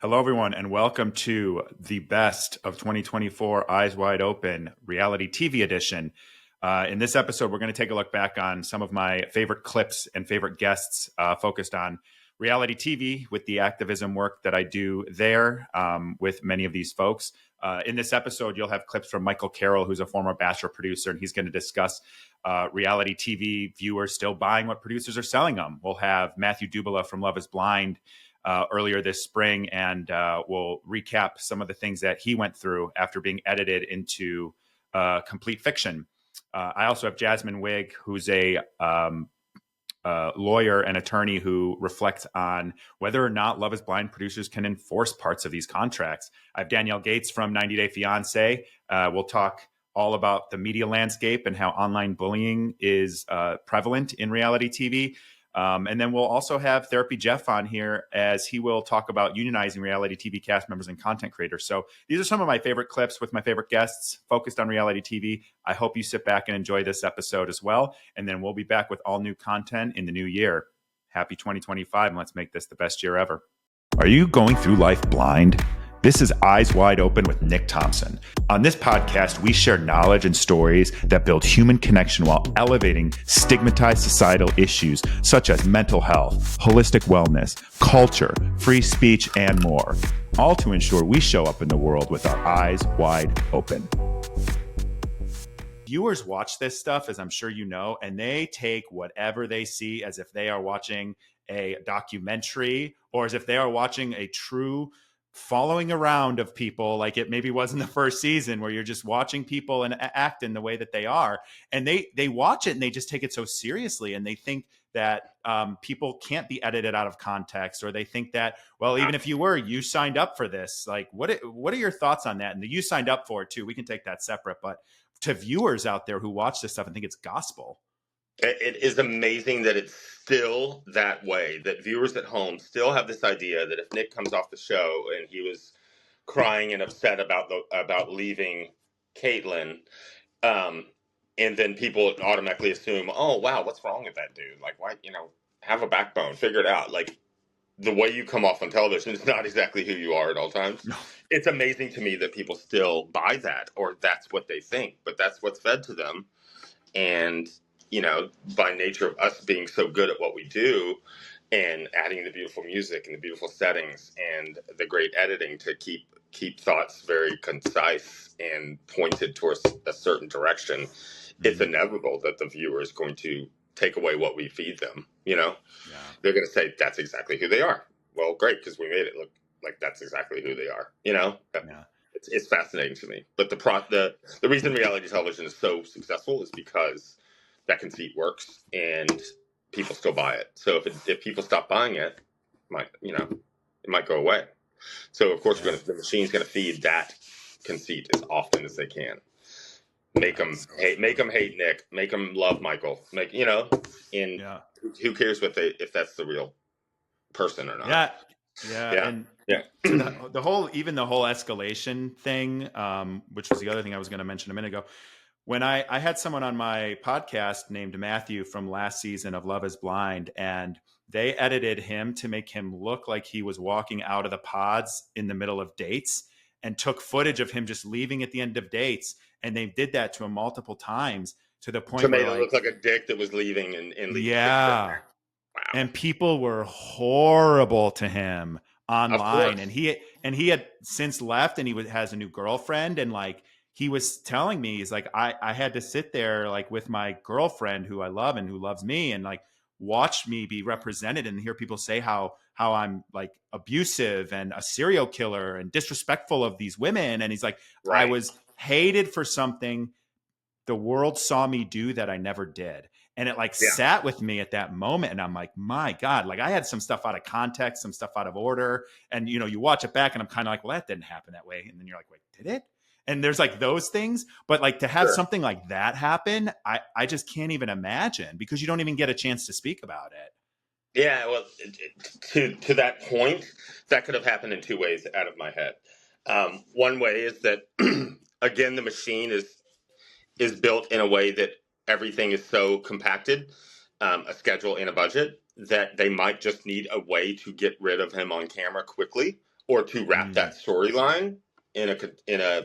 Hello, everyone, and welcome to the best of 2024 Eyes Wide Open reality TV edition. In this episode, we're going to take a look back on some of my favorite clips and favorite guests focused on reality TV with the activism work that I do there with many of these folks. In this episode, you'll have clips from Michael Carroll, who's a former Bachelor producer, and he's going to discuss reality TV viewers still buying what producers are selling them. We'll have Matthew Dubila from Love is Blind earlier this spring, and we'll recap some of the things that he went through after being edited into complete fiction. I also have Jasmine Weg, who's a lawyer and attorney who reflects on whether or not Love is Blind producers can enforce parts of these contracts. I have Danielle Gates from 90 Day Fiance. We'll talk all about the media landscape and how online bullying is prevalent in reality TV. And then we'll also have Therapy Jeff on here as he will talk about unionizing reality TV cast members and content creators. So these are some of my favorite clips with my favorite guests focused on reality TV. I hope you sit back and enjoy this episode as well. And then we'll be back with all new content in the new year. Happy 2025, and let's make this the best year ever. Are you going through life blind? This is Eyes Wide Open with Nick Thompson. On this podcast, we share knowledge and stories that build human connection while elevating stigmatized societal issues such as mental health, holistic wellness, culture, free speech, and more. All to ensure we show up in the world with our eyes wide open. Viewers watch this stuff, as I'm sure you know, and they take whatever they see as if they are watching a documentary or as if they are watching a true following around of people, like it maybe was in the first season where you're just watching people and act in the way that they are, and they watch it and they just take it so seriously, and they think that people can't be edited out of context, or they think that, well, even if you signed up for this. Like, what are your thoughts on that? And you signed up for it too. We can take that separate, but to viewers out there who watch this stuff and think it's gospel. It is amazing that it's still that way, that viewers at home still have this idea that if Nick comes off the show and he was crying and upset about leaving Caitlyn, and then people automatically assume, oh, wow, what's wrong with that dude? Like, why, have a backbone, figure it out. Like, the way you come off on television is not exactly who you are at all times. No. It's amazing to me that people still buy that, or that's what they think, but that's what's fed to them. And by nature of us being so good at what we do and adding the beautiful music and the beautiful settings and the great editing to keep thoughts very concise and pointed towards a certain direction, it's inevitable that the viewer is going to take away what we feed them. They're going to say that's exactly who they are. Well, great, because we made it look like that's exactly who they are. Yeah. It's fascinating to me. But the reason reality television is so successful is because that conceit works and people still buy it. So if people stop buying it, it might go away. So of course the machine's going to feed that conceit as often as they can. Make them hate Nick, make them love Michael, who cares if that's the real person or not. And the whole escalation thing, which was the other thing I was going to mention a minute ago. When I had someone on my podcast named Matthew from last season of Love is Blind, and they edited him to make him look like he was walking out of the pods in the middle of dates, and took footage of him just leaving at the end of dates. And they did that to him multiple times to the point to make where it look like a dick that was leaving and leaving. Yeah. Wow. And people were horrible to him online, and he had since left, and he has a new girlfriend, and like, he was telling me, he's like, I had to sit there like with my girlfriend who I love and who loves me, and like watch me be represented and hear people say how I'm like abusive and a serial killer and disrespectful of these women. And he's like, right. I was hated for something the world saw me do that I never did. And it sat with me at that moment. And I'm like, my God, like I had some stuff out of context, some stuff out of order. And, you watch it back and I'm kind of like, well, that didn't happen that way. And then you're like, wait, did it? And there's like those things, but like to have something like that happen, I just can't even imagine, because you don't even get a chance to speak about it. Yeah, well, to that point, that could have happened in two ways out of my head. One way is that, again, the machine is built in a way that everything is so compacted, a schedule and a budget, that they might just need a way to get rid of him on camera quickly or to wrap that storyline in a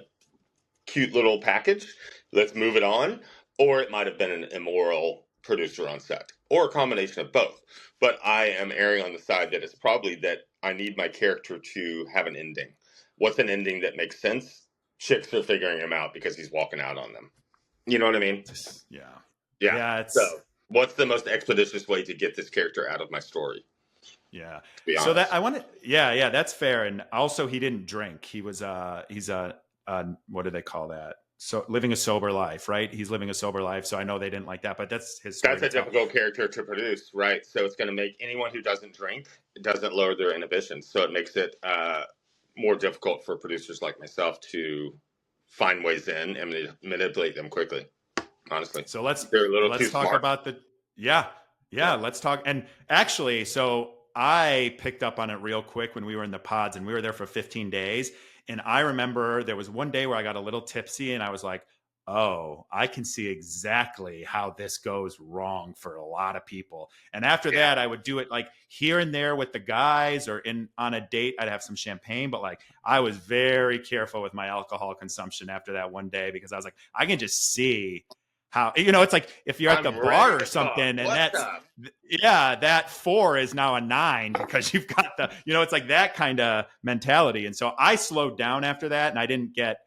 cute little package. Let's move it on. Or it might have been an immoral producer on set, or a combination of both. But I am erring on the side that it's probably that I need my character to have an ending. What's an ending that makes sense? Chicks are figuring him out because he's walking out on them. You know what I mean? Yeah. Yeah. Yeah. It's so what's the most expeditious way to get this character out of my story? yeah. To be honest. So that I want to. Yeah. That's fair. And also, he didn't drink. He was he's a what do they call that? So living a sober life, right? He's living a sober life. So I know they didn't like that, but that's his story. That's a difficult character to produce, right? So it's going to make anyone who doesn't drink, it doesn't lower their inhibitions. So it makes it more difficult for producers like myself to find ways in and manipulate them quickly. Honestly, so let's talk smart. About the yeah. Let's talk. And actually, so I picked up on it real quick when we were in the pods, and we were there for 15 days. And I remember there was one day where I got a little tipsy, and I was like, oh, I can see exactly how this goes wrong for a lot of people. And after that, I would do it like here and there with the guys, or on a date, I'd have some champagne. But like, I was very careful with my alcohol consumption after that one day, because I was like, I can just see how, it's like if you're at the bar or something, and that 4 is now a 9 because you've got it's like that kind of mentality. And so I slowed down after that, and I didn't get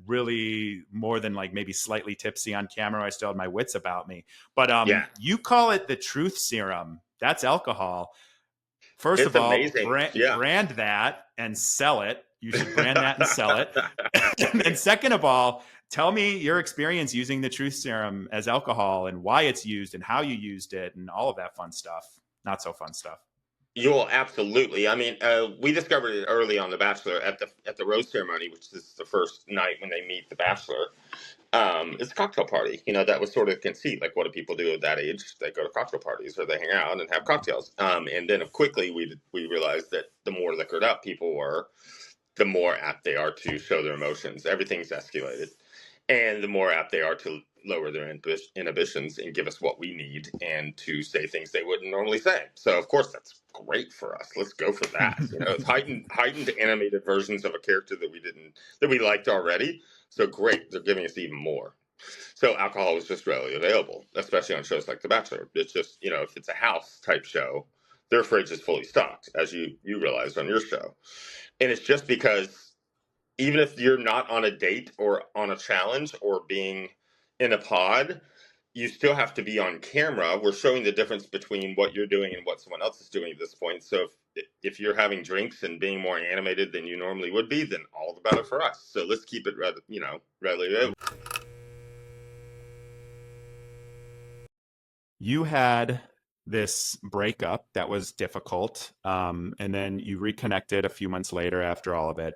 really more than like maybe slightly tipsy on camera. I still had my wits about me. But you call it the truth serum. That's alcohol. First of all, brand that and sell it. You should brand that and sell it. And then second of all, tell me your experience using the truth serum as alcohol, and why it's used, and how you used it, and all of that fun stuff. Not so fun stuff. You'll absolutely. I mean, we discovered it early on The Bachelor at the rose ceremony, which is the first night when they meet The Bachelor. It's a cocktail party. That was sort of the conceit. Like, what do people do at that age? They go to cocktail parties, or they hang out and have cocktails. And then quickly we realized that the more liquored up people were, the more apt they are to show their emotions. Everything's escalated. And the more apt they are to lower their inhibitions and give us what we need, and to say things they wouldn't normally say. So, of course, that's great for us. Let's go for that. It's heightened animated versions of a character that we liked already. So great, they're giving us even more. So alcohol is just readily available, especially on shows like The Bachelor. It's just, if it's a house type show, their fridge is fully stocked, as you realized on your show. And it's just because even if you're not on a date or on a challenge or being in a pod, you still have to be on camera. We're showing the difference between what you're doing and what someone else is doing at this point. So if you're having drinks and being more animated than you normally would be, then all the better for us. So let's keep it readily available. You had this breakup that was difficult, and then you reconnected a few months later after all of it.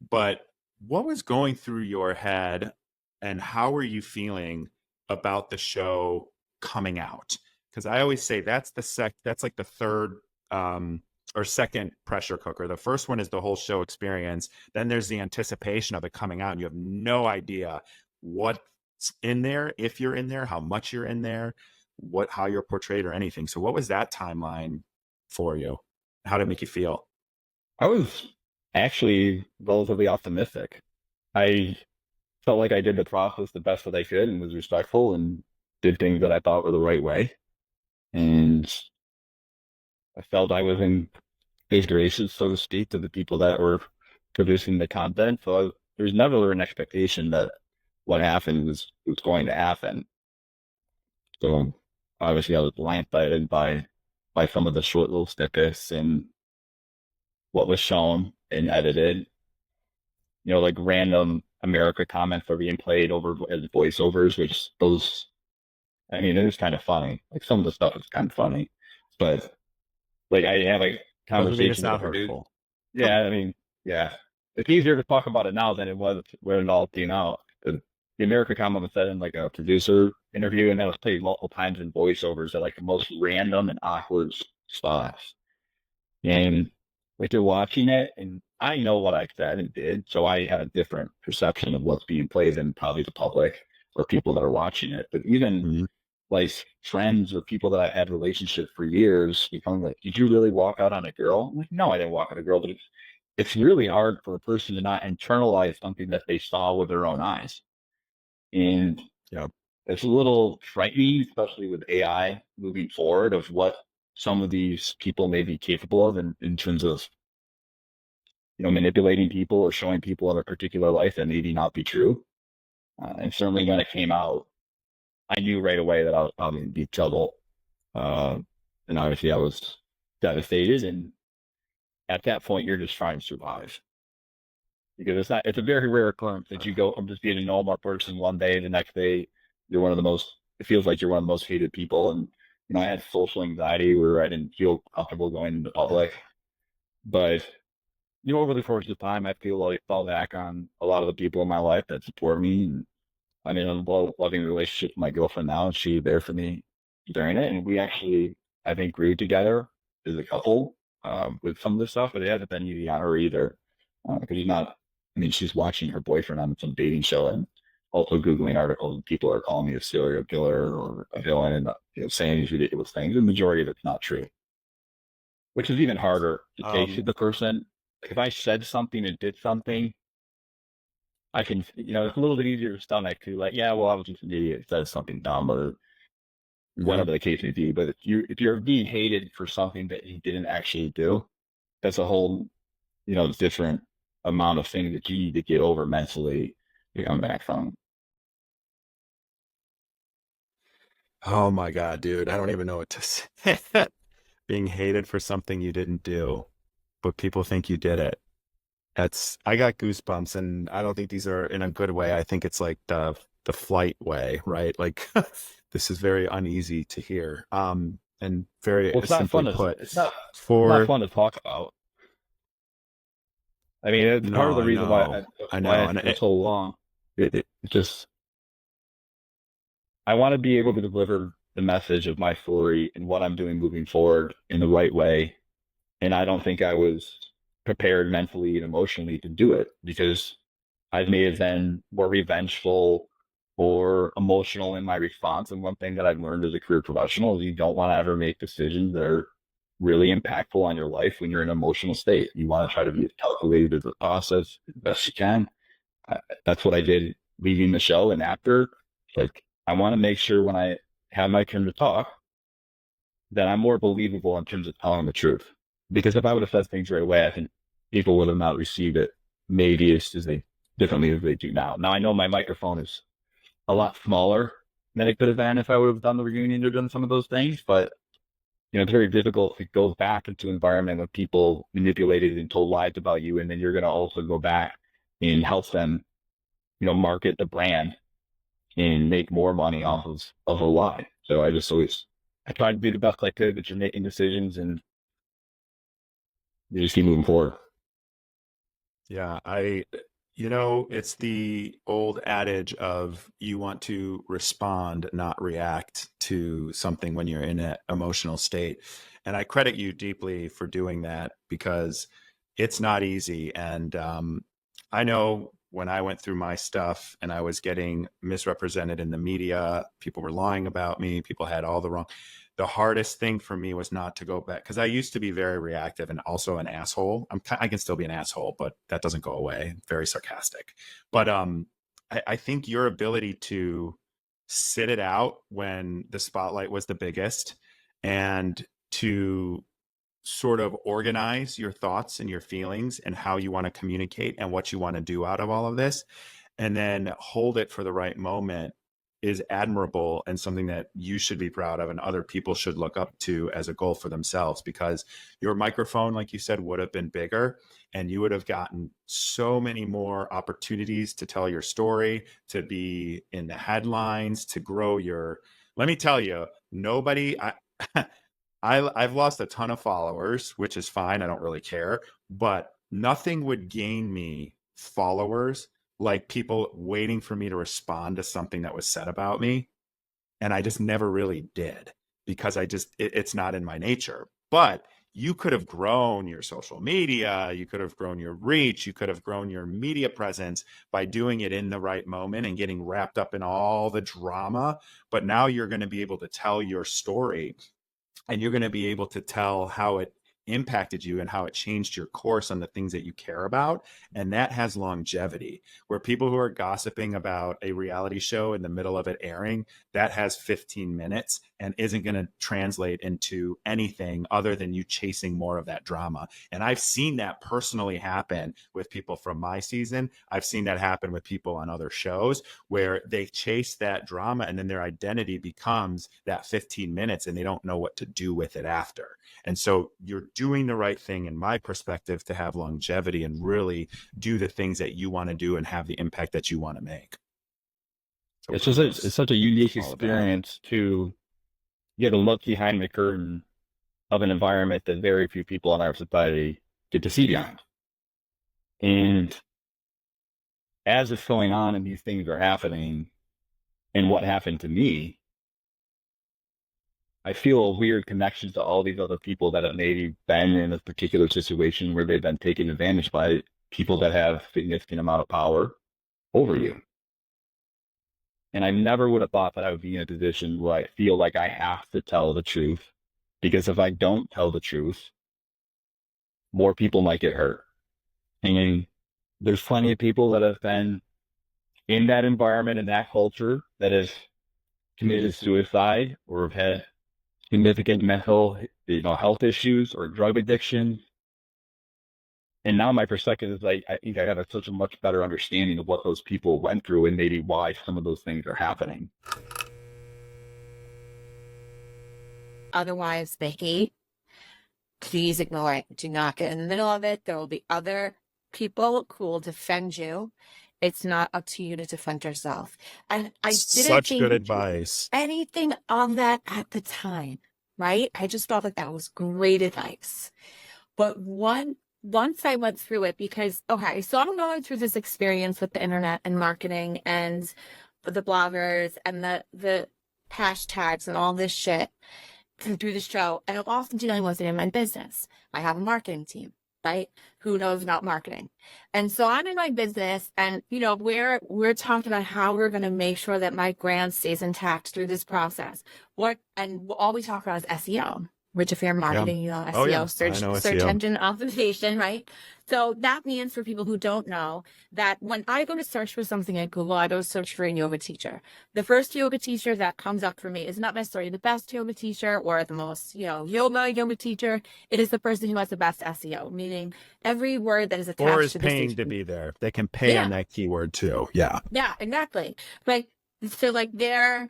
But what was going through your head, and how were you feeling about the show coming out? Because I always say that's like the third or second pressure cooker. The first one is the whole show experience. Then there's the anticipation of it coming out, and you have no idea what's in there, if you're in there, how much you're in there, how you're portrayed, or anything. So what was that timeline for you? How did it make you feel? I was actually relatively optimistic. I felt like I did the process the best that I could, and was respectful, and did things that I thought were the right way. And I felt I was in good graces, so to speak, to the people that were producing the content. So there was never an expectation that what happened was going to happen. So obviously I was blindsided by some of the short little snippets and what was shown and edited. Like random America comments are being played over as voiceovers, which it was kind of funny. Like, some of the stuff is kind of funny, but like, I have a conversation with her. Yeah. It's easier to talk about it now than it was when it all came out. The America comment was said in like a producer interview, and that was played multiple times in voiceovers at like the most random and awkward spots. And like, they're watching it, and I know what I said and did, so I had a different perception of what's being played than probably the public or people that are watching it. But even like friends or people that I had relationships for years become like, "Did you really walk out on a girl?" I'm like, "No, I didn't walk on a girl." But it's really hard for a person to not internalize something that they saw with their own eyes. And Yeah. it's a little frightening, especially with AI moving forward, of what some of these people may be capable of in terms of, manipulating people or showing people a particular life that maybe not be true. And certainly when it came out, I knew right away that I was probably in deep trouble. Uh, and obviously I was devastated. And at that point, you're just trying to survive. Because it's a very rare occurrence that you go from just being a normal person one day, the next day, it feels like you're one of the most hated people. And, I had social anxiety where I didn't feel comfortable going into public. But, over the course of time, I feel like I fall back on a lot of the people in my life that support me. And I'm in a loving relationship with my girlfriend now, and she's there for me during it. And we actually, I think, grew together as a couple with some of this stuff, but it hasn't been easy on her either. Because she's watching her boyfriend on some dating show and also Googling articles. And people are calling me a serial killer or a villain and saying these ridiculous things. The majority of it's not true, which is even harder to take to the person. Like if I said something and did something, I can, it's a little bit easier to stomach to like, yeah, well, I was just an idiot, said something dumb or whatever the case may be. But if you're being hated for something that you didn't actually do, that's a whole, different amount of things that you need to get over mentally to come back from. Oh my God, dude. I don't even know what to say. Being hated for something you didn't do, but people think you did it. I got goosebumps, and I don't think these are in a good way. I think it's like the flight way, right? Like this is very uneasy to hear. And very Well, it's not simply fun put, it's not for fun to talk about. I mean, it's part of no, the I reason why know, I I know, and for so long. It just I want to be able to deliver the message of my story and what I'm doing moving forward in the right way. And I don't think I was prepared mentally and emotionally to do it because I may have been more revengeful or emotional in my response. And one thing that I've learned as a career professional is you don't want to ever make decisions that are really impactful on your life when you're in an emotional state. You want to try to be as calculated as process as best you can. That's what I did leaving the show and after. Like, I want to make sure when I have my turn to talk that I'm more believable in terms of telling the truth. Because if I would have said things right away, I think people would have not received it maybe as they differently as they do now. Now I know my microphone is a lot smaller than it could have been if I would have done the reunion or done some of those things, but it's very difficult to go back into an environment of people manipulated and told lies about you, and then you're going to also go back and help them, market the brand and make more money off of a lie. So I try to be the best I could, but you're making decisions and you just keep moving forward. Yeah, it's the old adage of you want to respond, not react to something when you're in an emotional state. And I credit you deeply for doing that because it's not easy. And I know when I went through my stuff and I was getting misrepresented in the media, people were lying about me, people had all the wrong. The hardest thing for me was not to go back because I used to be very reactive and also an asshole. I can still be an asshole, but that doesn't go away. Very sarcastic. But I think your ability to sit it out when the spotlight was the biggest and to sort of organize your thoughts and your feelings and how you want to communicate and what you want to do out of all of this, and then hold it for the right moment is admirable and something that you should be proud of and other people should look up to as a goal for themselves, because your microphone, like you said, would have been bigger and you would have gotten so many more opportunities to tell your story, to be in the headlines, to grow your, let me tell you, nobody, I've lost a ton of followers, which is fine. I don't really care, but nothing would gain me followers like people waiting for me to respond to something that was said about me. And I just never really did because it's not in my nature. But you could have grown your social media, you could have grown your reach, you could have grown your media presence by doing it in the right moment and getting wrapped up in all the drama. But now you're going to be able to tell your story and you're going to be able to tell how it impacted you and how it changed your course on the things that you care about. And that has longevity. Where people who are gossiping about a reality show in the middle of it airing, that has 15 minutes and isn't going to translate into anything other than you chasing more of that drama. And I've seen that personally happen with people from my season. I've seen that happen with people on other shows where they chase that drama and then their identity becomes that 15 minutes and they don't know what to do with it after. And so you're doing the right thing, in my perspective, to have longevity and really do the things that you want to do and have the impact that you want to make. So it's such a unique experience to get a look behind the curtain of an environment that very few people in our society get to see beyond. And as it's going on and these things are happening, and what happened to me, I feel a weird connection to all these other people that have maybe been in a particular situation where they've been taken advantage by people that have significant amount of power over you. And I never would have thought that I would be in a position where I feel like I have to tell the truth, because if I don't tell the truth, more people might get hurt. And there's plenty of people that have been in that environment, in that culture, that have committed suicide or have had significant mental, health issues or drug addiction. And now my perspective is I think I have such a much better understanding of what those people went through and maybe why some of those things are happening. Otherwise, the hate, please ignore it. Do not get in the middle of it. There will be other people who will defend you. It's not up to you to defend yourself. And I didn't such think good advice. anything of that at the time, right? I just thought that was great advice. But once I went through it, because, okay, so I'm going through this experience with the internet and marketing and the bloggers and the hashtags and all this shit through the show. And I'm often dealing with it in my business. I have a marketing team, right? Who knows about marketing? And so I'm in my business and, we're talking about how we're going to make sure that my brand stays intact through this process. And all we talk about is SEO, which if you're marketing, SEO, search engine optimization, right? So that means, for people who don't know, that when I go to search for something at Google, I go to search for a yoga teacher. The first yoga teacher that comes up for me is not necessarily the best yoga teacher or the most, yoga teacher. It is the person who has the best SEO, meaning every word that is attached or is to paying to be there. They can pay on that keyword too. Yeah. Yeah, exactly. Like, so they're,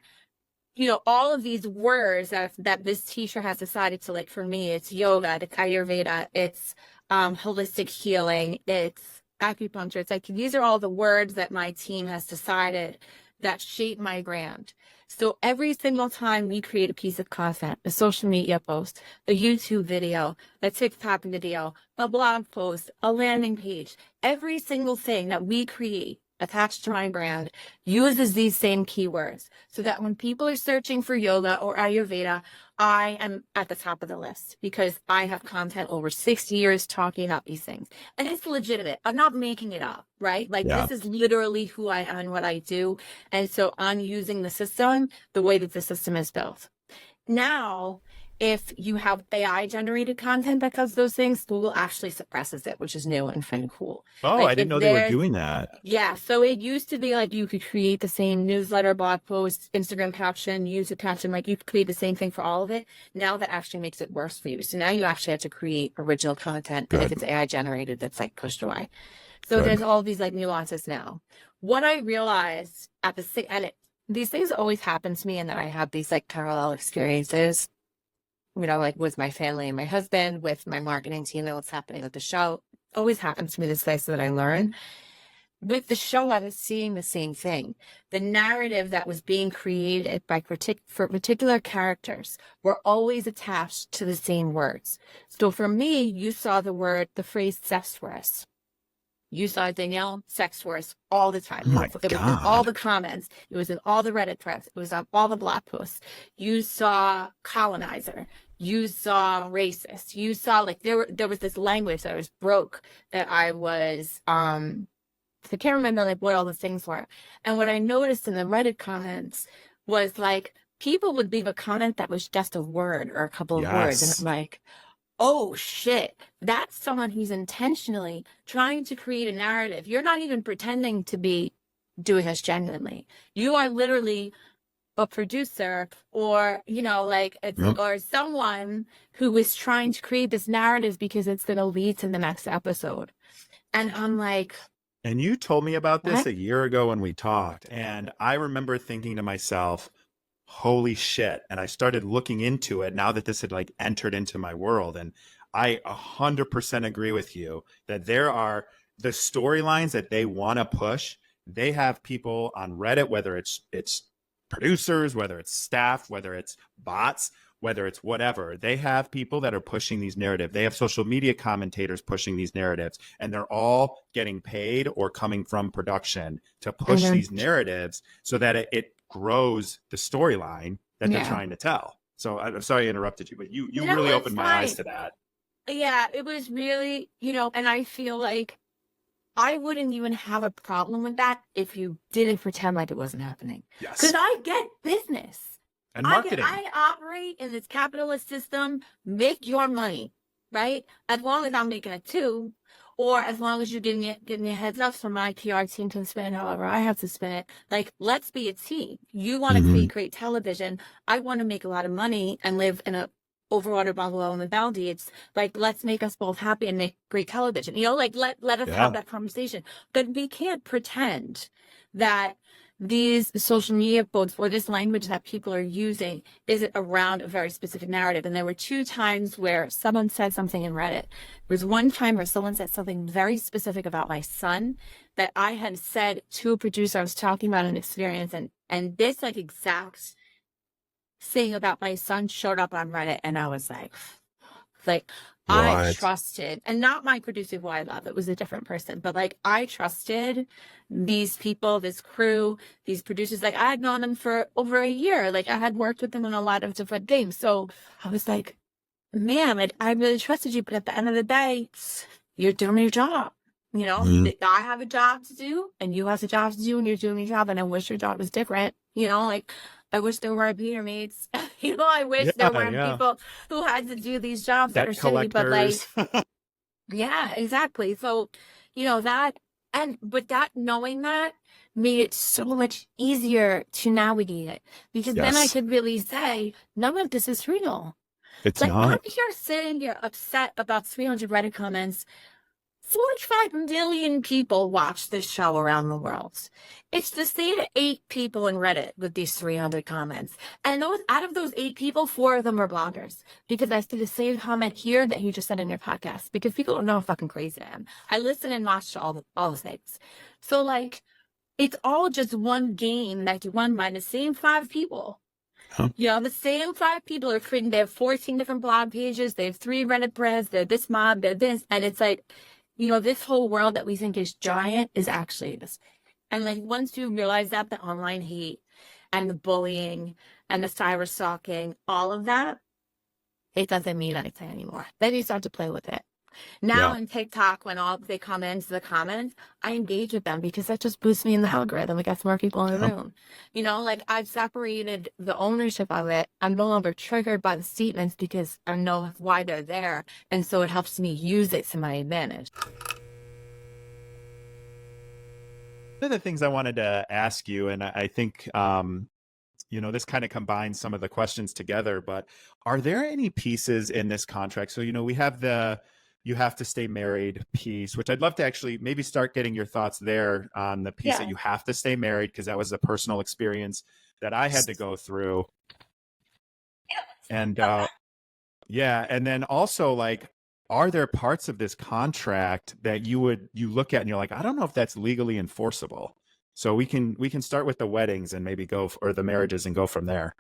all of these words that this teacher has decided to, like, for me, it's yoga, it's Ayurveda, it's holistic healing, it's acupuncture. It's like, these are all the words that my team has decided that shape my brand. So every single time we create a piece of content, a social media post, a YouTube video, a TikTok video, a blog post, a landing page, every single thing that we create attached to my brand uses these same keywords, so that when people are searching for yoga or Ayurveda, I am at the top of the list because I have content over 6 years talking about these things. And it's legitimate. I'm not making it up, right? This is literally who I am and what I do. And so I'm using the system the way that the system is built. Now, if you have AI generated content that does those things, Google actually suppresses it, which is new and kind of cool. Oh, I didn't know they were doing that. Yeah. So it used to be you could create the same newsletter, blog post, Instagram caption, YouTube caption, you could create the same thing for all of it. Now that actually makes it worse for you. So now you actually have to create original content. And if it's AI generated, that's pushed away. So there's all these nuances now. What I realized these things always happen to me, and that I have these parallel experiences, with my family and my husband, with my marketing team, and what's happening with the show. Always happens to me this way, so that I learn. With the show, I was seeing the same thing. The narrative that was being created for particular characters were always attached to the same words. So for me, you saw the phrase sexworth. You saw Danielle sexworth all the time. Oh my it was in God. all the comments. It was in all the Reddit threads. It was on all the blog posts. You saw colonizer. You saw racist. You saw there was this language that was broke, that I was I can't remember what all the things were. And what I noticed in the Reddit comments was people would leave a comment that was just a word or a couple of words, and I'm oh shit, that's someone who's intentionally trying to create a narrative. You're not even pretending to be doing this genuinely. You are literally a producer, or like it's Yep. or someone who is trying to create this narrative because it's going to lead to the next episode. And I'm like, And you told me about this what? a year ago when we talked, and I remember thinking to myself, holy shit. And I started looking into it now that this had like entered into my world. And I 100% agree with you that there are the storylines that they want to push. They have people on Reddit, whether it's producers, whether it's staff, whether it's bots, whether it's whatever. They have people that are pushing these narratives. They have social media commentators pushing these narratives, and they're all getting paid or coming from production to push these narratives so that it grows the storyline that they're trying to tell. So I'm sorry I interrupted you, but you really opened my eyes to that. Yeah, it was really, and I feel like I wouldn't even have a problem with that if you didn't pretend like it wasn't happening. Yes. Because I get business. And marketing. I operate in this capitalist system. Make your money, right? As long as I'm making it too, or as long as you give me a heads up so my PR team can spin it however I have to spin it. Like, let's be a team. You want to create great television. I want to make a lot of money and live in a overwater bungalow in the Valdez. It's like, let's make us both happy and make great television. Like let us have that conversation. But we can't pretend that these social media quotes or this language that people are using is around a very specific narrative. And there were 2 times where someone said something in Reddit. There was one time where someone said something very specific about my son that I had said to a producer. I was talking about an experience, and this like exact thing about my son showed up on Reddit, and I was like I trusted, and not my producer who I love, it was a different person, but like I trusted these people, this crew, these producers. Like I had known them for over a year. Like I had worked with them in a lot of different things. So I was like, man, like I really trusted you, but at the end of the day, you're doing your job. I have a job to do and you have a job to do, and you're doing your job, and I wish your job was different. Like I wish there were Peter maids. I wish there weren't people who had to do these jobs that are shitty, but like, yeah, exactly. So, that, but that knowing that made it so much easier to navigate it, because then I could really say, none of this is real. It's like, not. I'm here sitting here upset about 300 Reddit comments. 45 million people watch this show around the world. It's the same 8 people in Reddit with these 300 comments. And out of those 8 people, 4 of them are bloggers. Because I see the same comment here that you just said in your podcast. Because people don't know how fucking crazy I am. I listen and watch all the things. So like, it's all just one game that's run by the same 5 people. The same 5 people are creating, they have 14 different blog pages, they have 3 Reddit threads, they're this mob, they're this, and it's like, this whole world that we think is giant is actually this. And like, once you realize that the online hate and the bullying and the cyber stalking, all of that, it doesn't mean anything anymore. Then you start to play with it. Now in TikTok, when they come into the comments, I engage with them because that just boosts me in the algorithm. It gets more people in the room. Like I've separated the ownership of it. I'm no longer triggered by the statements because I know why they're there. And so it helps me use it to my advantage. One of the things I wanted to ask you, and I think, this kind of combines some of the questions together, but are there any pieces in this contract? So, we have you have to stay married piece, which I'd love to actually maybe start getting your thoughts there on the piece that you have to stay married, because that was a personal experience that I had to go through. And and then also, like, are there parts of this contract that you look at and you're like, I don't know if that's legally enforceable? So we can start with the weddings and maybe or the marriages and go from there.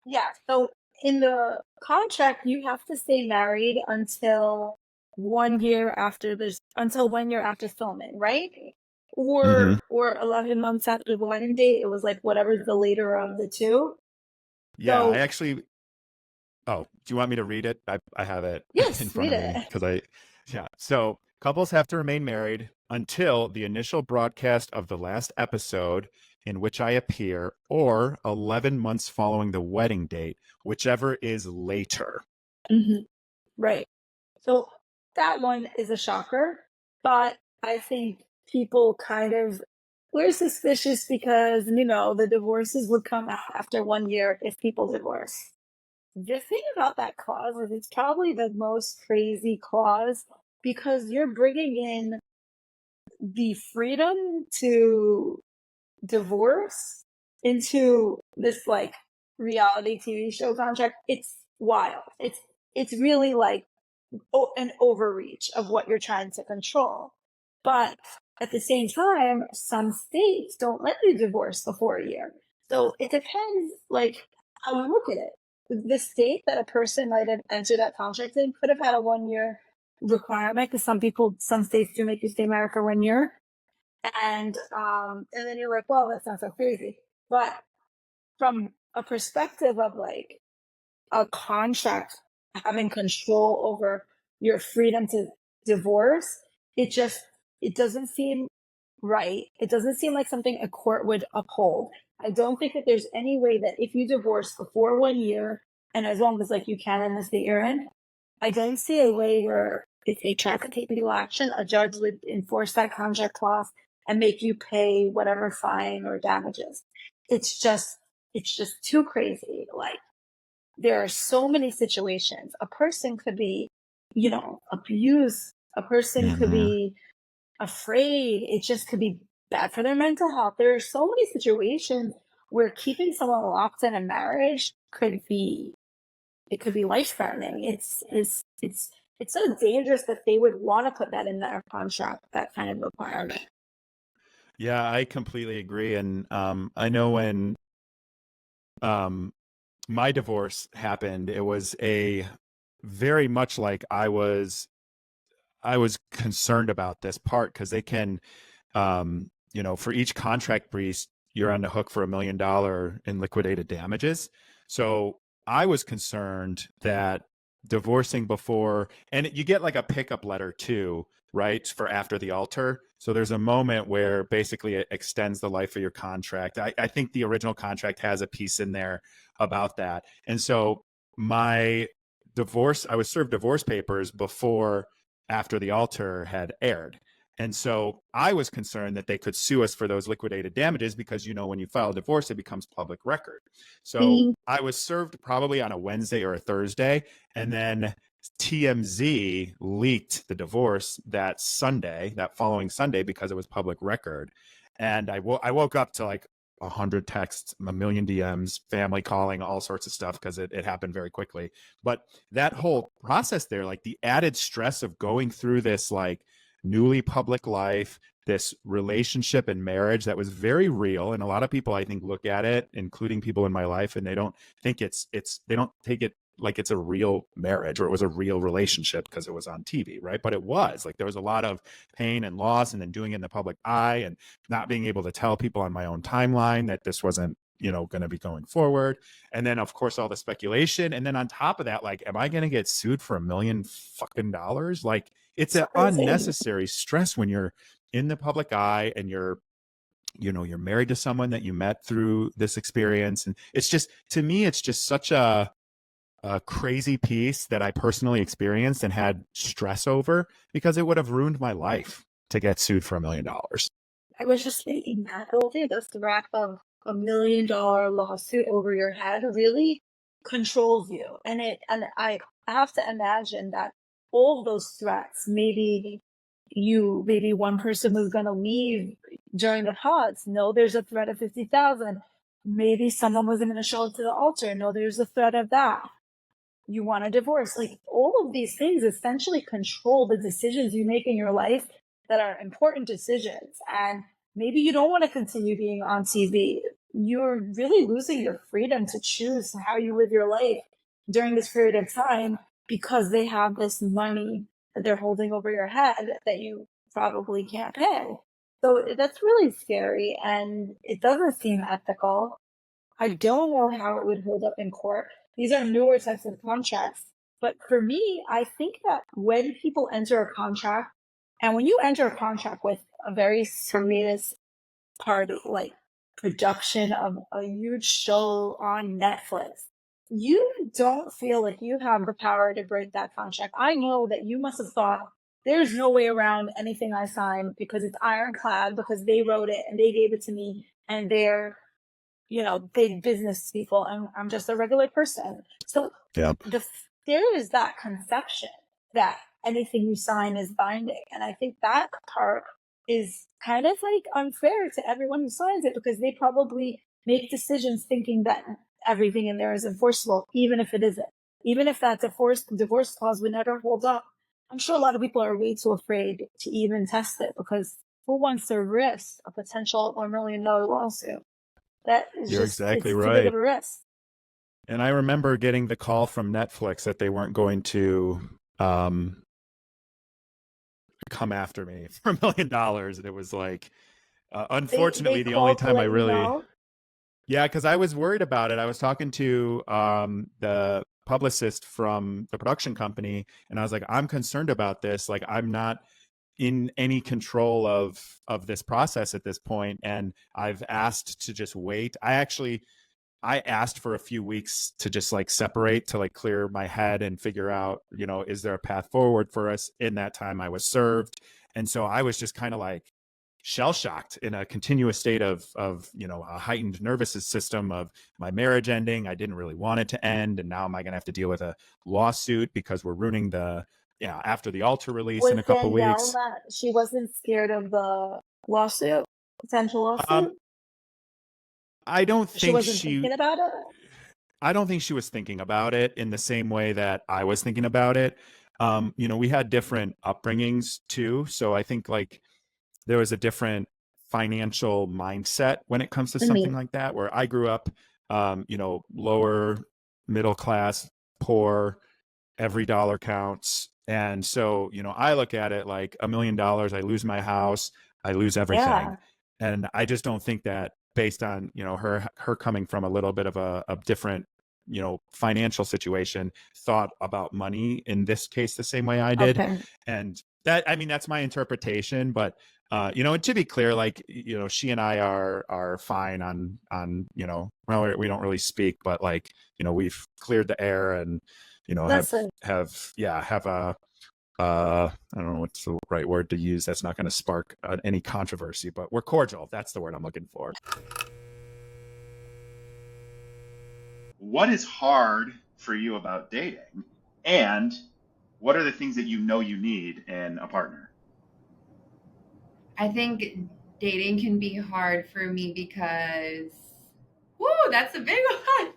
Yeah. So in the contract, you have to stay married until 1 year after filming, right? Or 11 months after the wedding date. It was like whatever's the later of the two. Yeah, So, I actually. Oh, do you want me to read it? I have it yes, in front of me because So couples have to remain married until the initial broadcast of the last episode in which I appear, or 11 months following the wedding date, whichever is later. Right. So that one is a shocker, but I think people kind of were suspicious because, the divorces would come out after 1 year if people divorce. The thing about that clause is it's probably the most crazy clause because you're bringing in the freedom to divorce into this like reality TV show contract. It's wild. It's really like an overreach of what you're trying to control. But at the same time, some states don't let you divorce before a year. So it depends, like, how you look at it. The state that a person might have entered that contract in could have had a 1 year requirement because some states do make you stay married for 1 year. And then you're like, well, that's not so crazy. But from a perspective of like a contract having control over your freedom to divorce, it doesn't seem right. It doesn't seem like something a court would uphold. I don't think that there's any way that if you divorce before 1 year, and as long as like you can in the state you're in, I don't see a way where if they try to take legal action, a judge would enforce that contract clause and make you pay whatever fine or damages. It's just too crazy. Like, there are so many situations. A person could be, abused. A person could be afraid. It just could be bad for their mental health. There are so many situations where keeping someone locked in a marriage could be life threatening. It's so dangerous that they would want to put that in their contract, that kind of requirement. Yeah, I completely agree. And I know when my divorce happened, it was a very much like I was concerned about this part because they can, for each contract breach, you're on the hook for $1 million in liquidated damages. So I was concerned that divorcing before, and you get like a pickup letter too, right, for after the altar. So there's a moment where basically it extends the life of your contract. I think the original contract has a piece in there about that. And so my divorce, I was served divorce papers before after the altar had aired. And so I was concerned that they could sue us for those liquidated damages because, when you file a divorce, it becomes public record. So I was served probably on a Wednesday or a Thursday. And then TMZ leaked the divorce that following Sunday, because it was public record. And I woke up to like 100 texts, 1 million DMs, family calling, all sorts of stuff, because it happened very quickly. But that whole process there, like the added stress of going through this like newly public life, this relationship and marriage that was very real. And a lot of people, I think, look at it, including people in my life, and they don't think they don't take it like it's a real marriage or it was a real relationship because it was on TV, right? But it was like there was a lot of pain and loss, and then doing it in the public eye and not being able to tell people on my own timeline that this wasn't, going to be going forward. And then of course all the speculation. And then on top of that, like, am I going to get sued for $1 million fucking dollars? Like, it's an unnecessary stress when you're in the public eye and you're married to someone that you met through this experience. And it's just, to me, it's just such a crazy piece that I personally experienced and had stress over, because it would have ruined my life to get sued for $1 million. I was just thinking that whole thing, the threat of $1 million lawsuit over your head really controls you. And I have to imagine that all of those threats, maybe one person was going to leave during the pause. No, there's a threat of 50,000. Maybe someone was going to show up to the altar. No, there's a threat of that. You want a divorce. Like, all of these things essentially control the decisions you make in your life that are important decisions. And maybe you don't want to continue being on TV. You're really losing your freedom to choose how you live your life during this period of time because they have this money that they're holding over your head that you probably can't pay. So that's really scary, and it doesn't seem ethical. I don't know how it would hold up in court. These are newer types of contracts. But for me, I think that when people enter a contract, and when you enter a contract with a very serious party, like production of a huge show on Netflix, you don't feel like you have the power to break that contract. I know that you must have thought there's no way around anything I signed because it's ironclad, because they wrote it and they gave it to me and they're, big business people and I'm just a regular person. So Yeah. there is that conception that anything you sign is binding. And I think that part is kind of like unfair to everyone who signs it, because they probably make decisions thinking that everything in there is enforceable, even if it isn't. Even if that divorce clause would never hold up. I'm sure a lot of people are way too afraid to even test it, because who wants to risk a potential $1 million lawsuit? That is You're just, exactly it's right. too big of a risk. And I remember getting the call from Netflix that they weren't going to come after me for $1 million. And it was like, unfortunately, They the only called to time I let you really, know? yeah, because I was worried about it. I was talking to the publicist from the production company, and I was like, I'm concerned about this. Like, I'm not in any control of this process at this point, and I've asked to just wait. I asked for a few weeks to just like separate, to like clear my head and figure out, is there a path forward for us? In that time I was served. And so I was just kind of like shell shocked, in a continuous state of a heightened nervous system of my marriage ending. I didn't really want it to end. And now am I going to have to deal with a lawsuit because we're ruining after the altar release in Was a couple Danielle weeks. that she wasn't scared of the lawsuit, potential lawsuit? I don't She think wasn't thinking about it? I don't think she was thinking about it in the same way that I was thinking about it. We had different upbringings too. So I think like there was a different financial mindset when it comes to something like that, where I grew up, lower middle class, poor, every dollar counts. And so, I look at it like $1 million, I lose my house, I lose everything. Yeah. And I just don't think that, based on, her coming from a little bit of a different, financial situation, thought about money in this case the same way I did. Okay. And that's my interpretation. But and to be clear, like, she and I are fine on, well, we don't really speak, but like, we've cleared the air and, have a, I don't know what's the right word to use that's not going to spark any controversy, but we're cordial. That's the word I'm looking for. What is hard for you about dating? And what are the things that you need in a partner? I think dating can be hard for me because, that's a big one.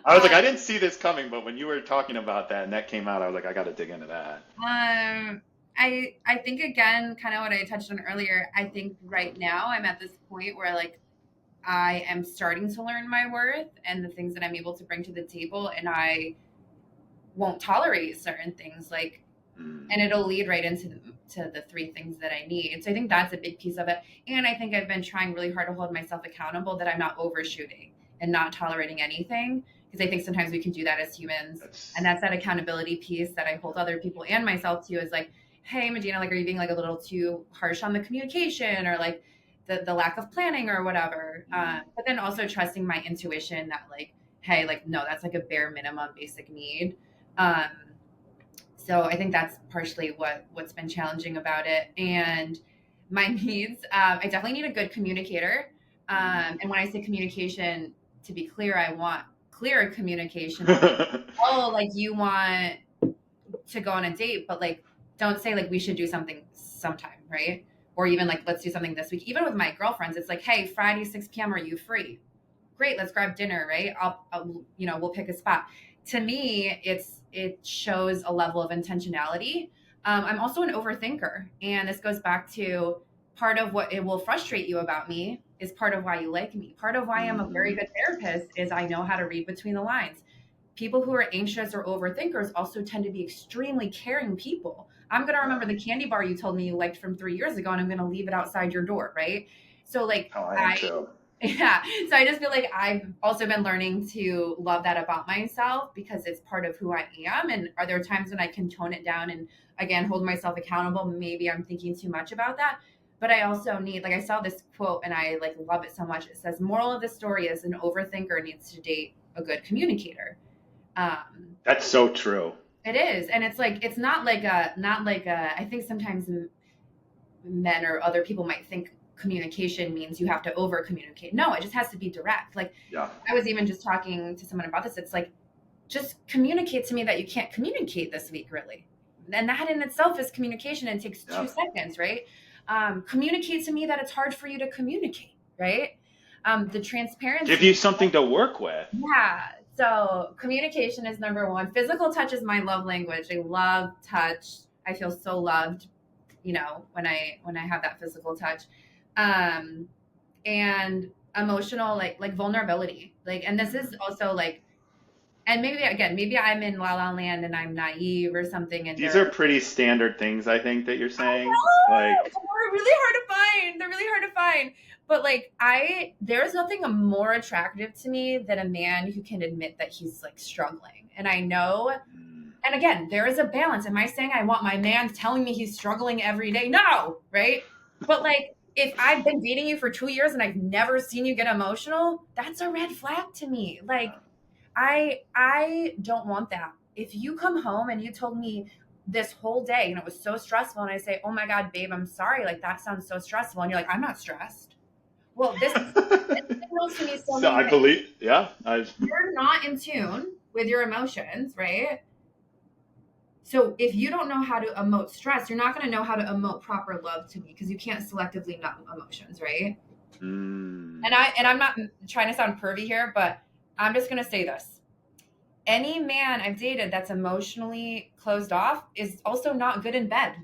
I was like, I didn't see this coming, but when you were talking about that and that came out, I was like, I got to dig into that. I think, again, kind of what I touched on earlier, I think right now I'm at this point where like I am starting to learn my worth and the things that I'm able to bring to the table, and I won't tolerate certain things, like, and it'll lead right into the 3 things that I need. So I think that's a big piece of it. And I think I've been trying really hard to hold myself accountable that I'm not overshooting and not tolerating anything, because I think sometimes we can do that as humans. And that's that accountability piece that I hold other people and myself to, is like, hey, Madina, like, are you being like a little too harsh on the communication, or like the lack of planning or whatever? But then also trusting my intuition that like, hey, like, no, that's like a bare minimum basic need. So I think that's partially what's been challenging about it. And my needs, I definitely need a good communicator. And when I say communication, to be clear, I want clear communication. Like you want to go on a date, but like, don't say like we should do something sometime, right? Or even like, let's do something this week. Even with my girlfriends, it's like, hey, Friday, 6 p.m., are you free? Great, let's grab dinner, right? I'll we'll pick a spot. To me, it shows a level of intentionality. I'm also an overthinker, and this goes back to part of what it will frustrate you about me is part of why you like me. Part of why I'm a very good therapist is I know how to read between the lines. People who are anxious or overthinkers also tend to be extremely caring people. I'm going to remember the candy bar you told me you liked from 3 years ago, and I'm going to leave it outside your door, right? So like, yeah. So I just feel like I've also been learning to love that about myself, because it's part of who I am. And are there times when I can tone it down and again, hold myself accountable? Maybe I'm thinking too much about that. But I also need, like, I saw this quote and I like love it so much. It says, moral of the story is an overthinker needs to date a good communicator. That's so true. It is. And it's like, it's not like I think sometimes men or other people might think communication means you have to over communicate. No, it just has to be direct. Like, yeah. I was even just talking to someone about this. It's like, just communicate to me that you can't communicate this week, really. And that in itself is communication and takes 2 seconds, right? Communicate to me that it's hard for you to communicate, right? The transparency. Give you something to work with. Yeah. So communication is number one. Physical touch is my love language. I love touch. I feel so loved, you know, when I have that physical touch. And emotional, like vulnerability. Like, and this is also like, and maybe I'm in La La Land and I'm naive or something. And these are pretty standard things, I think, that you're saying. Like, they're really hard to find. They're really hard to find. But like, there's nothing more attractive to me than a man who can admit that he's like struggling. And I know, and again, there is a balance. Am I saying I want my man telling me he's struggling every day? No, right? But like, if I've been dating you for 2 years and I've never seen you get emotional, that's a red flag to me. Like, I don't want that. If you come home and you told me this whole day and it was so stressful and I say, oh my God, babe, I'm sorry. Like, that sounds so stressful. And you're like, I'm not stressed. Well, this signals to me so I believe, yeah. You're not in tune with your emotions, right? So if you don't know how to emote stress, you're not going to know how to emote proper love to me because you can't selectively numb emotions, right? And I'm not trying to sound pervy here, but I'm just going to say this. Any man I've dated that's emotionally closed off is also not good in bed.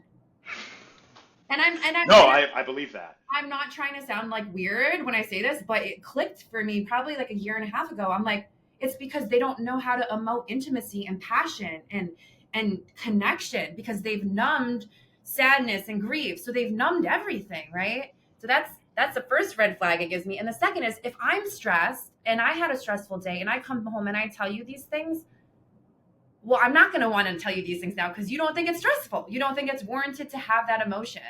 I believe that. I'm not trying to sound like weird when I say this, but it clicked for me probably like a year and a half ago. I'm like, it's because they don't know how to emote intimacy and passion and connection because they've numbed sadness and grief. So they've numbed everything, right? So that's the first red flag it gives me. And the second is if I'm stressed and I had a stressful day and I come home and I tell you these things, well, I'm not going to want to tell you these things now because you don't think it's stressful. You don't think it's warranted to have that emotion.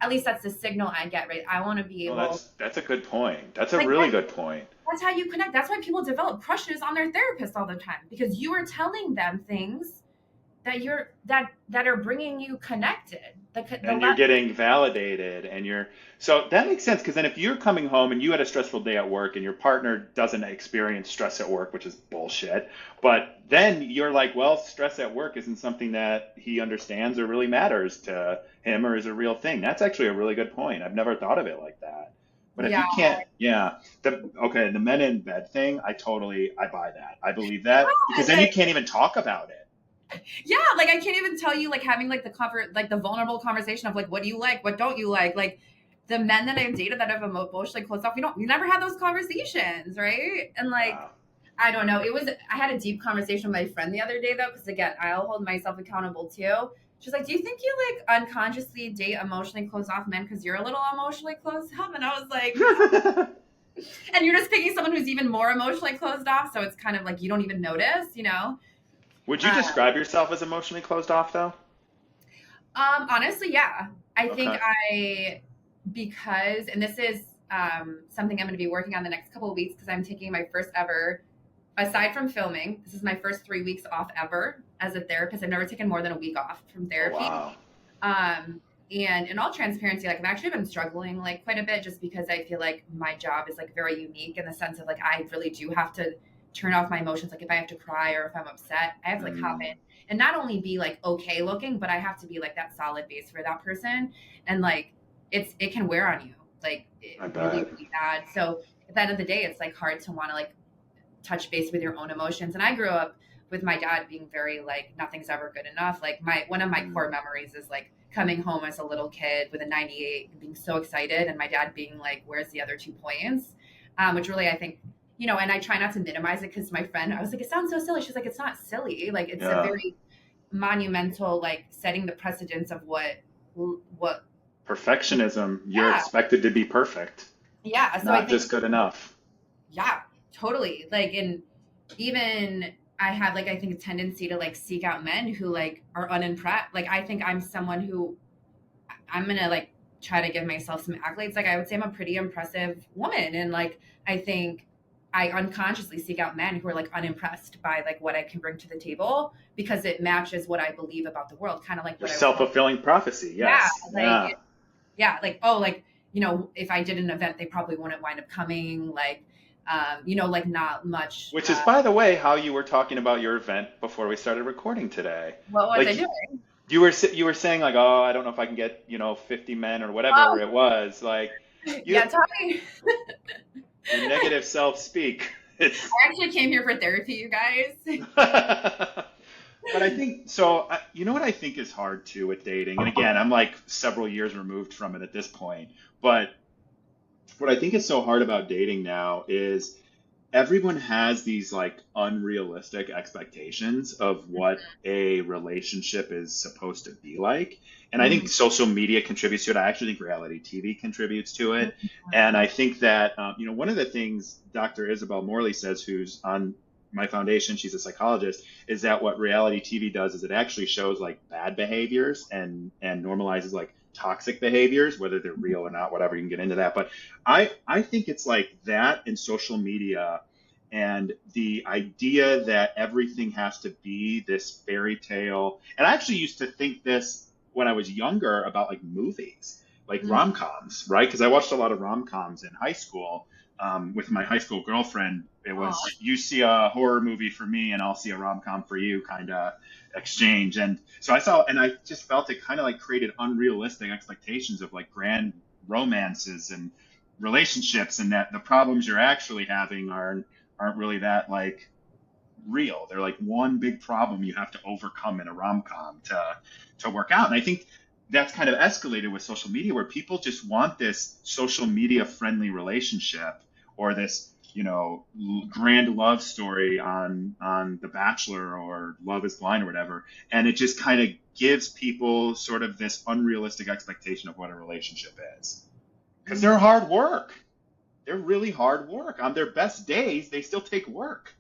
At least that's the signal I get, right? I want to be able. Well, that's a good point. That's a really good point. That's how you connect. That's why people develop crushes on their therapist all the time because you are telling them things that are bringing you connected. And you're getting validated, and so that makes sense because then if you're coming home and you had a stressful day at work and your partner doesn't experience stress at work, which is bullshit, but then you're like, well, stress at work isn't something that he understands or really matters to him or is a real thing. That's actually a really good point. I've never thought of it like that. But if you can't, the men in bed thing, I buy that. I believe that because then you can't even talk about it. Yeah, like I can't even tell you, like having like the vulnerable conversation of like, what do you like, what don't you like? Like the men that I've dated that have emotionally closed off, we never had those conversations, right? And like, I don't know, I had a deep conversation with my friend the other day though, because again, I'll hold myself accountable too. She's like, do you think you like unconsciously date emotionally closed off men because you're a little emotionally closed off? And I was like, and you're just picking someone who's even more emotionally closed off, so it's kind of like you don't even notice, you know? Would you describe yourself as emotionally closed off, though? Honestly, yeah. I think because, and this is something I'm going to be working on the next couple of weeks because I'm taking my first ever, aside from filming, this is my first 3 weeks off ever as a therapist. I've never taken more than a week off from therapy. Oh, wow. And in all transparency, like I've actually been struggling like quite a bit just because I feel like my job is like very unique in the sense of like I really do have to turn off my emotions. Like if I have to cry or if I'm upset, I have to like hop in and not only be like okay looking, but I have to be like that solid base for that person. And like it can wear on you, like really, really bad. So at the end of the day, it's like hard to want to like touch base with your own emotions. And I grew up with my dad being very like nothing's ever good enough. Like one of my core memories is like coming home as a little kid with a 98 and being so excited and my dad being like, where's the other 2 points? Which really I think, you know, and I try not to minimize it because my friend, I was like, it sounds so silly. She's like, it's not silly. Like it's a very monumental, like setting the precedence of what perfectionism. You're expected to be perfect. Yeah. So not just good enough. Yeah, totally. Like, and even I have like, I think a tendency to like seek out men who like are unimpressed. Like, I think I'm someone who I'm going to like try to give myself some accolades. Like I would say I'm a pretty impressive woman. And like, I think I unconsciously seek out men who are like unimpressed by like what I can bring to the table because it matches what I believe about the world. Kind of like what I was Self-fulfilling prophecy. Yes. Yeah, like, oh, like, you know, if I did an event, they probably wouldn't wind up coming. Like, you know, like not much. Which is, by the way, how you were talking about your event before we started recording today. What was I doing? You were saying like, oh, I don't know if I can get, 50 men or whatever it was. Like, tell me. Your negative self speak. I actually came here for therapy, you guys. But I think so. You know what I think is hard too with dating, and again, I'm like several years removed from it at this point. But what I think is so hard about dating now is everyone has these like unrealistic expectations of what a relationship is supposed to be like. And I think social media contributes to it. I actually think reality TV contributes to it. And I think that, one of the things Dr. Isabel Morley says, who's on my foundation, she's a psychologist, is that what reality TV does is it actually shows like bad behaviors and normalizes like toxic behaviors, whether they're real or not, whatever, you can get into that. But I think it's like that in social media and the idea that everything has to be this fairy tale. And I actually used to think this when I was younger about like movies, like rom-coms, right? Because I watched a lot of rom-coms in high school with my high school girlfriend. It was, you see a horror movie for me and I'll see a rom-com for you kind of exchange. And so I just felt it kind of like created unrealistic expectations of like grand romances and relationships, and that the problems you're actually having aren't really that like real. They're like one big problem you have to overcome in a rom-com to work out. And I think that's kind of escalated with social media, where people just want this social media friendly relationship or this, grand love story on The Bachelor or Love is Blind or whatever. And it just kind of gives people sort of this unrealistic expectation of what a relationship is. Because they're hard work. They're really hard work. On their best days, they still take work.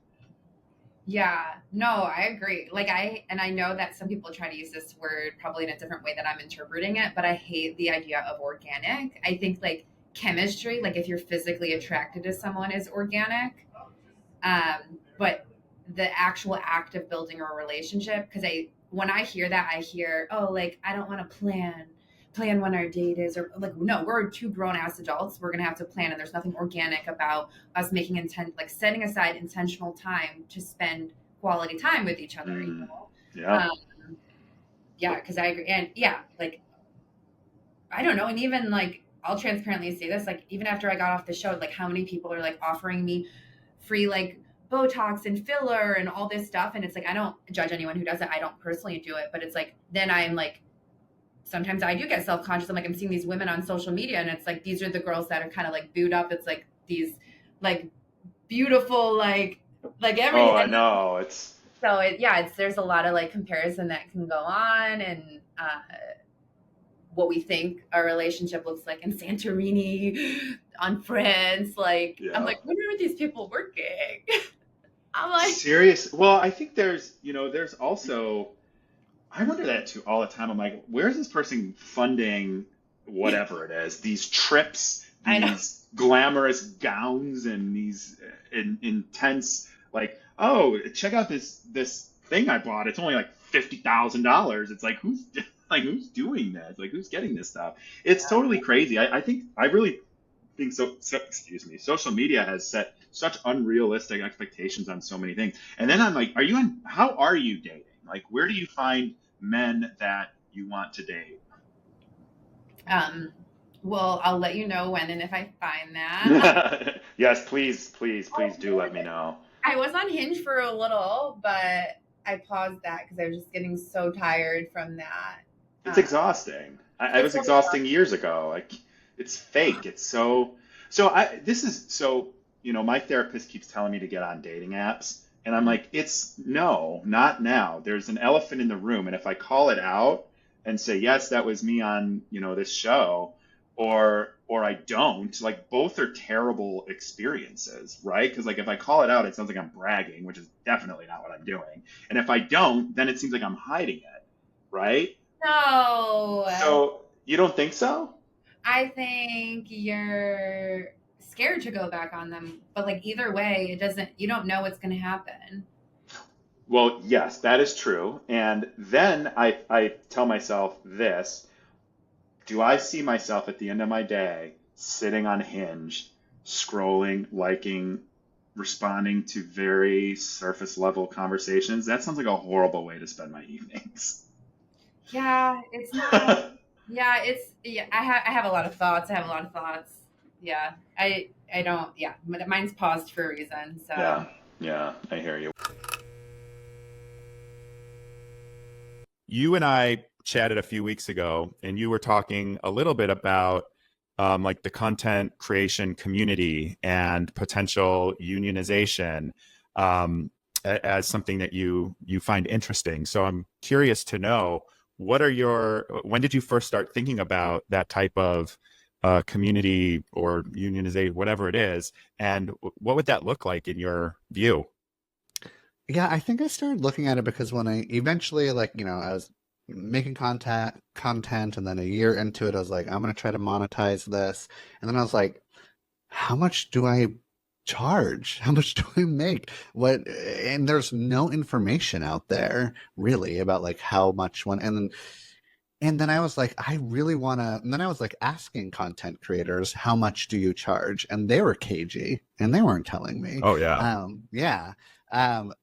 Yeah, no, I agree. Like I know that some people try to use this word probably in a different way that I'm interpreting it, but I hate the idea of organic. I think like chemistry, like if you're physically attracted to someone, is organic. But the actual act of building a relationship, because when I hear that, I hear, oh, like I don't want to plan when our date is, or like, no, we're two grown ass adults. We're going to have to plan. And there's nothing organic about us making setting aside intentional time to spend quality time with each other. You know? Yeah. Yeah. Cause I agree. And yeah, like, I don't know. And even like, I'll transparently say this, like, even after I got off the show, like how many people are like offering me free, like Botox and filler and all this stuff. And it's like, I don't judge anyone who does it. I don't personally do it, but it's like, then I'm like, sometimes I do get self-conscious. I'm like, I'm seeing these women on social media and it's like, these are the girls that are kind of like booed up. It's like these like beautiful, like everything. Oh, I know. There's a lot of like comparison that can go on, and what we think a relationship looks like in Santorini on Friends. Like, yeah. I'm like, when are these people working? I'm like, serious. Well, I think there's also, I wonder that too all the time. I'm like, where's this person funding whatever it is? These trips, these glamorous gowns, and these intense, like, oh, check out this thing I bought. It's only like $50,000. It's like, who's doing that? Like, who's getting this stuff? It's totally crazy. I really think so. Excuse me. Social media has set such unrealistic expectations on so many things. And then I'm like, how are you dating? Like, where do you find men that you want to date? Well, I'll let you know when and if I find that. Yes, please do let me know. I was on Hinge for a little, but I paused that because I was just getting so tired from that. It's exhausting. I was exhausting years ago. Like, it's fake. It's so my therapist keeps telling me to get on dating apps. And I'm like, no, not now. There's an elephant in the room. And if I call it out and say, yes, that was me on, this show, or I don't, like, both are terrible experiences, right? Because like, if I call it out, it sounds like I'm bragging, which is definitely not what I'm doing. And if I don't, then it seems like I'm hiding it, right? No. So you don't think so? I think you're scared to go back on them. But like either way, you don't know what's going to happen. Well, yes, that is true. And then I tell myself this, do I see myself at the end of my day sitting on Hinge, scrolling, liking, responding to very surface level conversations? That sounds like a horrible way to spend my evenings. Yeah, it's not. Yeah, I have a lot of thoughts. Yeah, I don't. Yeah, mine's paused for a reason. So yeah, I hear you. You and I chatted a few weeks ago, and you were talking a little bit about like the content creation community and potential unionization as something that you find interesting. So I'm curious to know, when did you first start thinking about that type of community or unionization, whatever it is, and what would that look like in your view? Yeah, I think I started looking at it because when I eventually, like, I was making content, and then a year into it, I was like, I'm going to try to monetize this. And then I was like, how much do I charge? How much do I make? And there's no information out there really about like how much one. And then I was like, I really want to. And then I was like asking content creators, how much do you charge? And they were cagey and they weren't telling me. Oh, yeah. Yeah.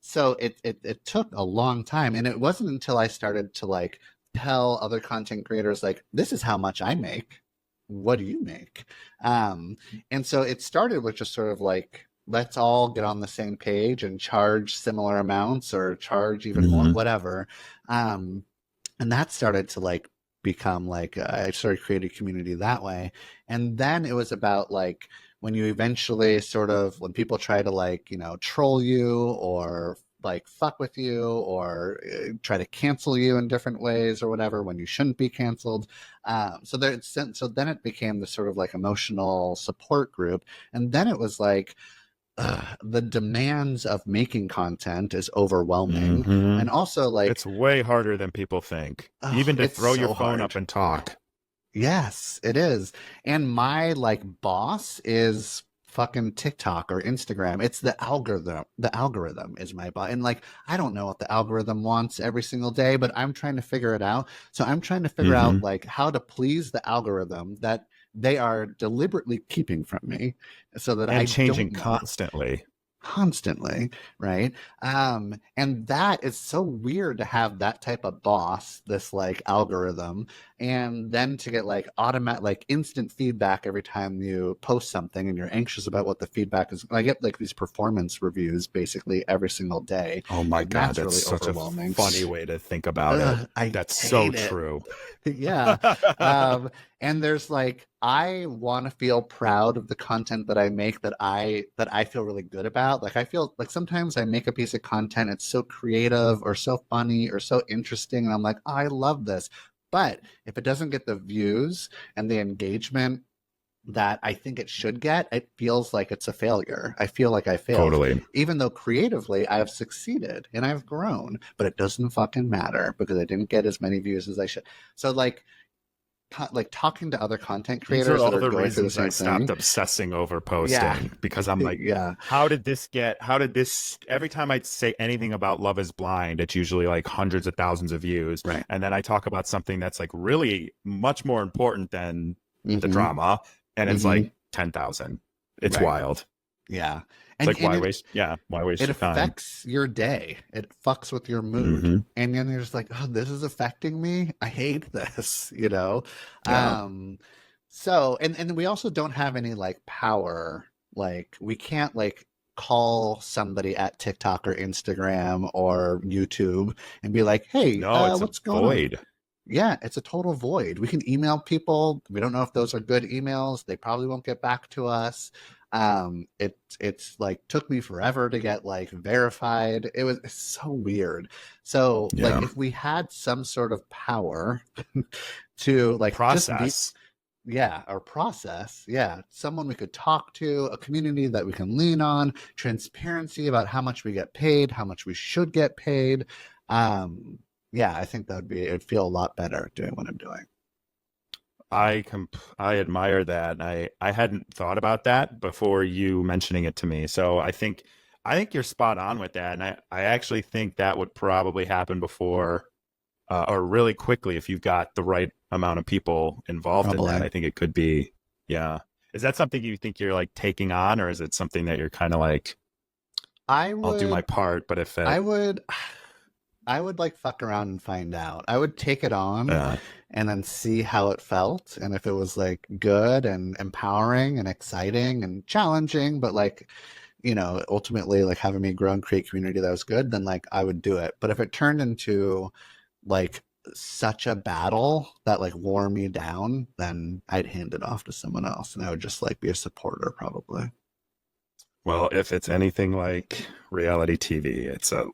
So it took a long time. And it wasn't until I started to like tell other content creators, like, this is how much I make. What do you make? And so it started with just sort of like, let's all get on the same page and charge similar amounts or charge even more, whatever. And that started to like become like, I started creating a community that way. And then it was about like, when you eventually sort of, when people try to like, troll you or like fuck with you or try to cancel you in different ways or whatever, when you shouldn't be canceled. So then it became this sort of like emotional support group. And then it was like, the demands of making content is overwhelming. And also like, it's way harder than people think, even to throw your phone up and talk. Yes, it is. And my like boss is fucking TikTok or Instagram. It's the algorithm. The algorithm is my boss. And like, I don't know what the algorithm wants every single day, but I'm trying to figure it out. So I'm trying to figure out like how to please the algorithm that they are deliberately keeping from me, so that I changing constantly, right? And that is so weird to have that type of boss, this like algorithm, and then to get like automatic, like instant feedback every time you post something and you're anxious about what the feedback is. I get like these performance reviews basically every single day. Oh my God, that's really such a funny way to think about it. That's so true. Yeah. And there's like, I want to feel proud of the content that I make, that I feel really good about. Like, I feel like sometimes I make a piece of content, it's so creative or so funny or so interesting, and I'm like, oh, I love this. But if it doesn't get the views and the engagement that I think it should get, it feels like it's a failure. I feel like I failed. Totally. Even though creatively I have succeeded and I've grown, but it doesn't fucking matter because I didn't get as many views as I should. So like talking to other content creators, these are all the reasons I stopped obsessing over posting, because I'm like, how did this every time I say anything about Love is Blind, it's usually like hundreds of thousands of views. Right. And then I talk about something that's like really much more important than the drama, and it's like 10,000. It's wild. Yeah. It's like, why waste your time? It affects your day. It fucks with your mood. And then you're just like, oh, this is affecting me. I hate this, Yeah. So, and we also don't have any like power. Like, we can't like call somebody at TikTok or Instagram or YouTube and be like, hey, what's going on? Yeah, it's a total void. We can email people. We don't know if those are good emails. They probably won't get back to us. It's like took me forever to get like verified. It's so weird. So like, if we had some sort of power to like process, someone we could talk to, a community that we can lean on, transparency about how much we get paid, how much we should get paid. I think it'd feel a lot better doing what I'm doing. I admire that. I hadn't thought about that before you mentioning it to me. So I think you're spot on with that. And I actually think that would probably happen before or really quickly if you've got the right amount of people involved in that. I think it could be, yeah. Is that something you think you're like taking on, or is it something that you're kind of like, I'll do my part, but if I would like fuck around and find out. I would take it on and then see how it felt, and if it was like good and empowering and exciting and challenging, but like, you know, ultimately like having me grow and create community that was good, then like I would do it. But if it turned into like such a battle that like wore me down, then I'd hand it off to someone else, and I would just like be a supporter probably. Well, if it's anything like reality TV, it's a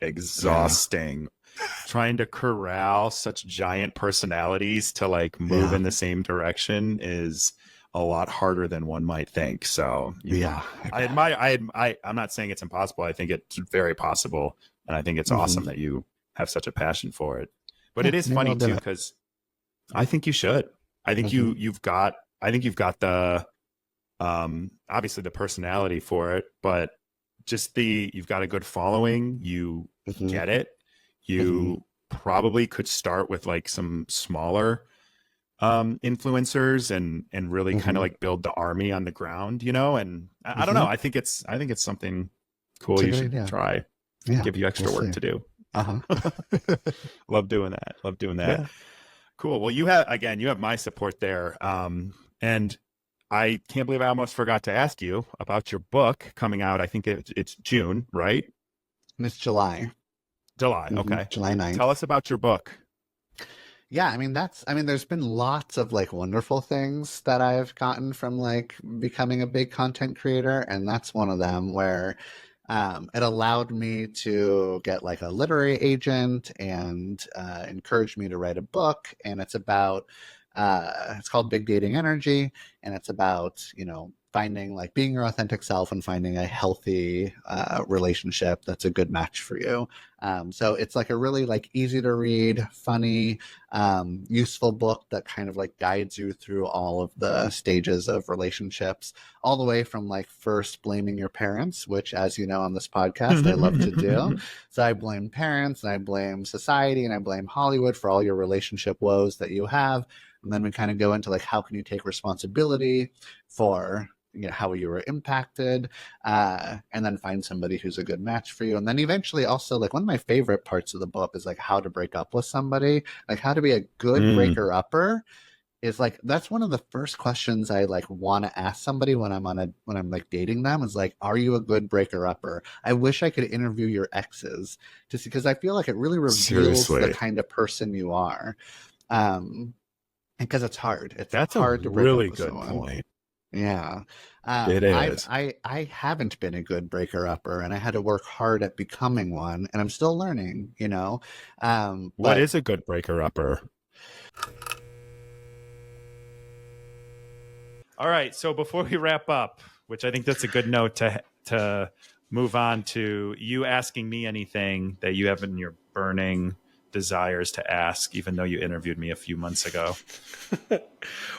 exhausting trying to corral such giant personalities to like move in the same direction is a lot harder than one might think. So I admire, I'm not saying it's impossible. I think it's very possible. And I think it's awesome that you have such a passion for it. But it is funny too, because I think you should. I think you've got the obviously the personality for it, but just you've got a good following. You get it. You probably could start with like some smaller influencers and really kind of like build the army on the ground, you know. And I don't know. I think it's something cool. You should try. Yeah, give you extra work to do. Love doing that. Yeah. Cool. Well, you have my support there. And I can't believe I almost forgot to ask you about your book coming out. I think it's June, right? It's July. Okay. July 9th. Tell us about your book. Yeah, there's been lots of like wonderful things that I've gotten from like becoming a big content creator. And that's one of them where it allowed me to get like a literary agent and encouraged me to write a book. And it's about, it's called Big Dating Energy. And it's about, you know, finding like being your authentic self and finding a healthy relationship that's a good match for you. So it's like a really like easy to read, funny, useful book that kind of like guides you through all of the stages of relationships, all the way from like first blaming your parents, which, as you know, on this podcast, I love to do. So I blame parents and I blame society and I blame Hollywood for all your relationship woes that you have. And then we kind of go into like, how can you take responsibility for, you know, how you were impacted, and then find somebody who's a good match for you. And then eventually also like one of my favorite parts of the book is like how to break up with somebody, like how to be a good breaker upper is like, that's one of the first questions I like want to ask somebody when I'm like dating them is like, are you a good breaker upper? I wish I could interview your exes just because I feel like it really reveals the kind of person you are. Because it's hard. That's hard to break really up with good someone. Point. Yeah. It is. I haven't been a good breaker upper and I had to work hard at becoming one and I'm still learning, you know. What is a good breaker upper? All right. So before we wrap up, which I think that's a good note to move on to you asking me anything that you have in your burning desires to ask, even though you interviewed me a few months ago.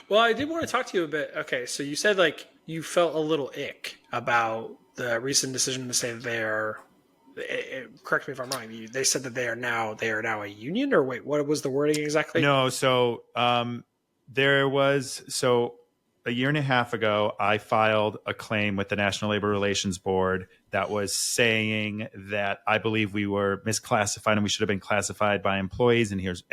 Well, I did want to talk to you a bit. Okay, so you said like you felt a little ick about the recent decision to say that they are. Correct me if I'm wrong. They said that they are now a union, or wait, what was the wording exactly? No, so there was a year and a half ago, I filed a claim with the National Labor Relations Board that was saying that I believe we were misclassified and we should have been classified by employees, and here's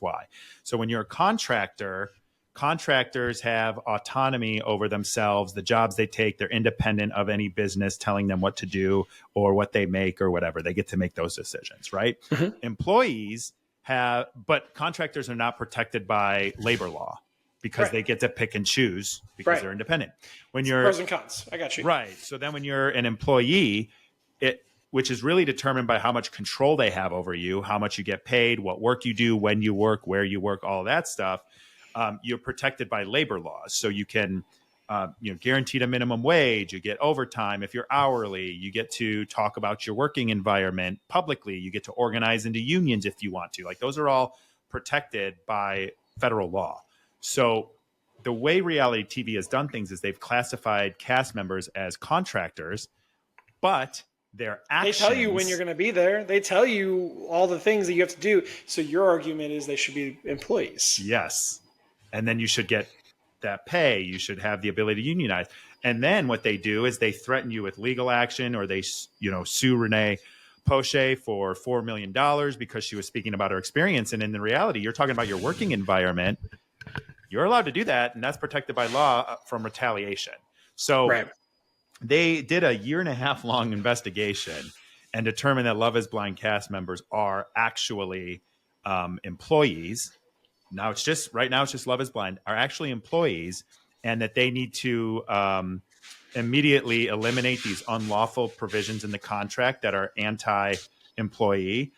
why. So when you're a contractor, contractors have autonomy over themselves, the jobs they take, they're independent of any business telling them what to do or what they make or whatever. They get to make those decisions, right? Employees but contractors are not protected by labor law, because they get to pick and choose because they're independent. When you're pros and cons, I got you. Right. So then when you're an employee, which is really determined by how much control they have over you, how much you get paid, what work you do, when you work, where you work, all of that stuff, you're protected by labor laws. So you can, guaranteed a minimum wage, you get overtime. If you're hourly, you get to talk about your working environment publicly. You get to organize into unions if you want to. Like those are all protected by federal law. So the way reality TV has done things is they've classified cast members as contractors, but their actions... They tell you when you're going to be there. They tell you all the things that you have to do. So your argument is they should be employees. Yes. And then you should get that pay. You should have the ability to unionize. And then what they do is they threaten you with legal action, or they, sue Renee Poche for $4 million because she was speaking about her experience. And in the reality, you're talking about your working environment. You're allowed to do that, and that's protected by law from retaliation. So right. They did a 1.5 year long investigation and determined that Love is Blind cast members are actually employees. Now it's just Love is Blind are actually employees, and that they need to immediately eliminate these unlawful provisions in the contract that are anti-employee.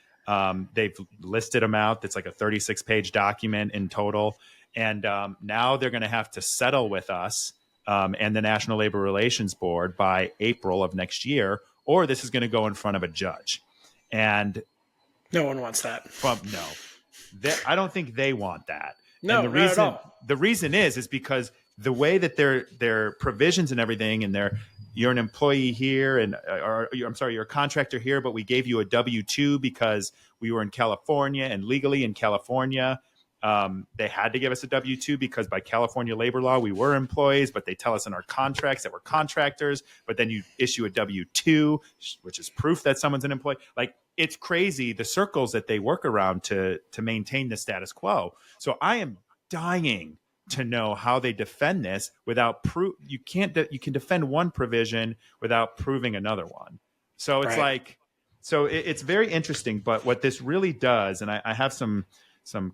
They've listed them out. It's like a 36-page document in total. And now they're going to have to settle with us and the National Labor Relations Board by April of next year, or this is going to go in front of a judge. And no one wants that. No, I don't think they want that. No, and not at all. The reason is because the way that their provisions and everything, and you're an employee here, and you're a contractor here, but we gave you a W-2 because we were in California, and legally in California, they had to give us a W-2 because by California labor law, we were employees, but they tell us in our contracts that we're contractors, but then you issue a W-2, which is proof that someone's an employee. Like, it's crazy the circles that they work around to maintain the status quo. So I am dying to know how they defend this without proof. You can defend one provision without proving another one. So it's it's very interesting. But what this really does, and I have some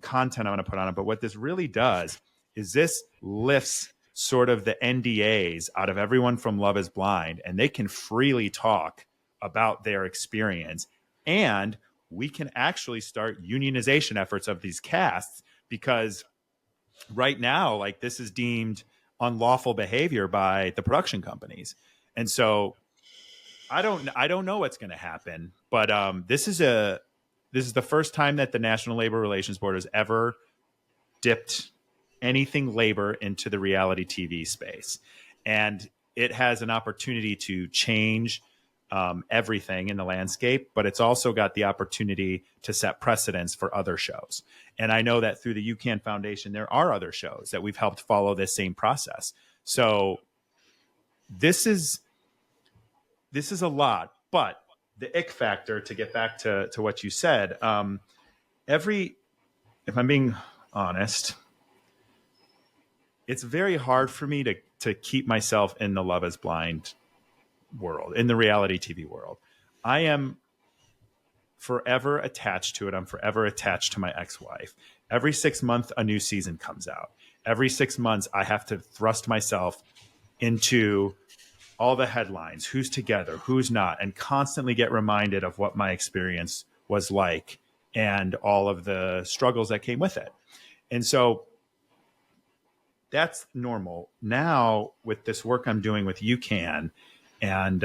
content I want to put on it, but what this really does is this lifts sort of the NDAs out of everyone from Love is Blind, and they can freely talk about their experience. And we can actually start unionization efforts of these casts, because right now, like, this is deemed unlawful behavior by the production companies. And so I don't know what's going to happen, but this is the first time that the National Labor Relations Board has ever dipped anything labor into the reality TV space. And it has an opportunity to change everything in the landscape, but it's also got the opportunity to set precedents for other shows. And I know that through the UCAN Foundation, there are other shows that we've helped follow this same process. So this is a lot, but the ick factor, to get back to what you said, if I'm being honest, it's very hard for me to keep myself in the Love is Blind world, in the reality TV world. I am forever attached to it. I'm forever attached to my ex-wife. Every 6 months, a new season comes out. Every 6 months, I have to thrust myself into all the headlines, who's together, who's not, and constantly get reminded of what my experience was like and all of the struggles that came with it. And so that's normal. Now, with this work I'm doing with UCAN, and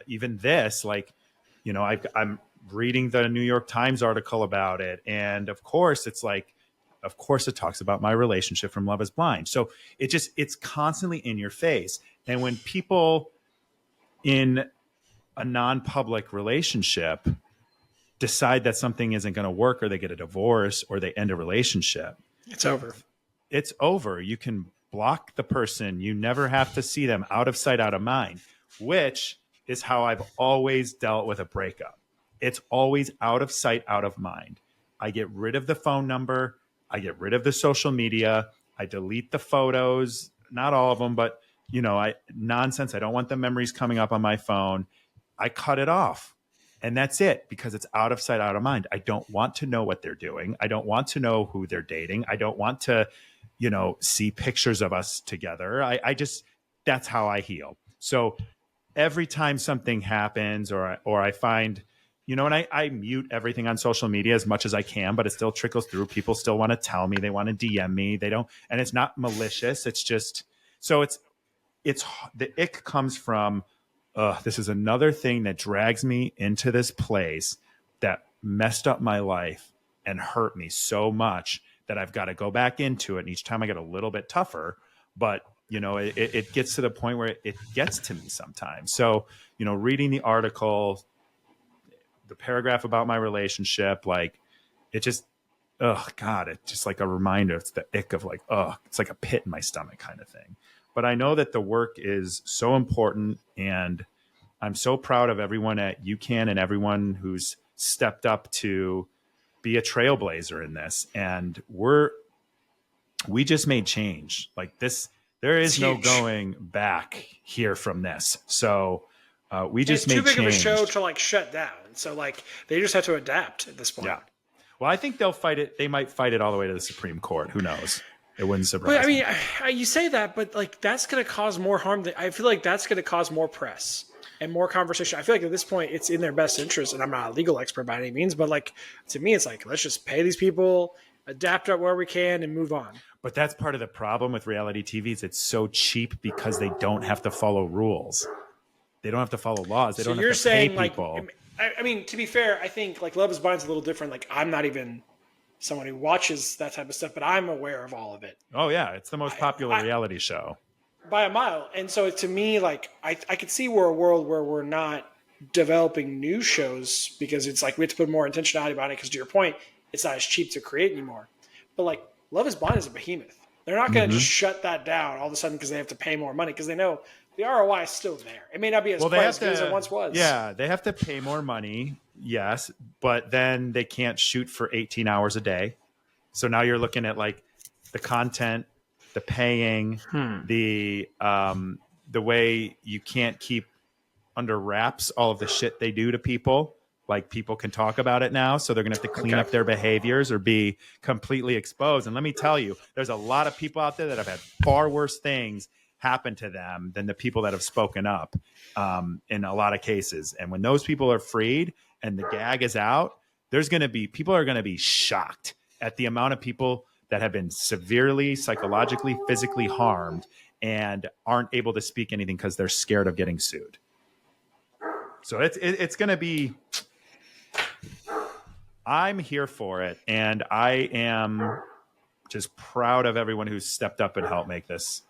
even this, I'm reading the New York Times article about it, and of course it talks about my relationship from Love is Blind. So it's constantly in your face. And when people in a non-public relationship decide that something isn't going to work, or they get a divorce, or they end a relationship, it's over. It's over. You can block the person. You never have to see them. Out of sight, out of mind, which is how I've always dealt with a breakup. It's always out of sight, out of mind. I get rid of the phone number. I get rid of the social media. I delete the photos, not all of them, but nonsense. I don't want the memories coming up on my phone. I cut it off, and that's it, because it's out of sight, out of mind. I don't want to know what they're doing. I don't want to know who they're dating. I don't want to, see pictures of us together. That's how I heal. So every time something happens, or I find, and I mute everything on social media as much as I can, but it still trickles through. People still want to tell me, they want to DM me. They don't, and it's not malicious. It's just, so it's the ick comes from, this is another thing that drags me into this place that messed up my life and hurt me so much that I've got to go back into it. And each time I get a little bit tougher, but it gets to the point where it gets to me sometimes. So, reading the article, the paragraph about my relationship, like it just, oh God, it's just like a reminder. It's the ick of like, oh, it's like a pit in my stomach kind of thing. But I know that the work is so important, and I'm so proud of everyone at UCAN and everyone who's stepped up to be a trailblazer in this. And we just made change like this. There is no going back here from this. So we just made change. It's too big of a show to like shut down. So like they just have to adapt at this point. Yeah. Well, I think they'll fight it. They might fight it all the way to the Supreme Court. Who knows? It wouldn't surprise me. You say that, but like that's going to cause more harm. I feel like that's going to cause more press and more conversation. I feel like at this point it's in their best interest, and I'm not a legal expert by any means, but like to me it's like, let's just pay these people, adapt it where we can, and move on. But that's part of the problem with reality TV is it's so cheap because they don't have to follow rules. They don't have to follow laws. They don't have to pay people. I mean, to be fair, I think like Love is Blind's a little different. Like I'm not even someone who watches that type of stuff, but I'm aware of all of it. Oh yeah, it's the most popular reality show by a mile. And so to me, like I could see we're a world where we're not developing new shows because it's like we have to put more intentionality behind it. Because to your point, it's not as cheap to create anymore. But like Love is Blind is a behemoth. They're not going to just shut that down all of a sudden because they have to pay more money because they know the ROI is still there. It may not be as good as it once was. Yeah, they have to pay more money, yes, but then they can't shoot for 18 hours a day. So now you're looking at like the content, the paying, the way you can't keep under wraps all of the shit they do to people. Like people can talk about it now, so they're going to have to clean up their behaviors or be completely exposed. And let me tell you, there's a lot of people out there that have had far worse things happen to them than the people that have spoken up in a lot of cases. And when those people are freed and the gag is out, people are going to be shocked at the amount of people that have been severely psychologically, physically harmed and aren't able to speak anything because they're scared of getting sued. So it's going to be, I'm here for it. And I am just proud of everyone who's stepped up and helped make this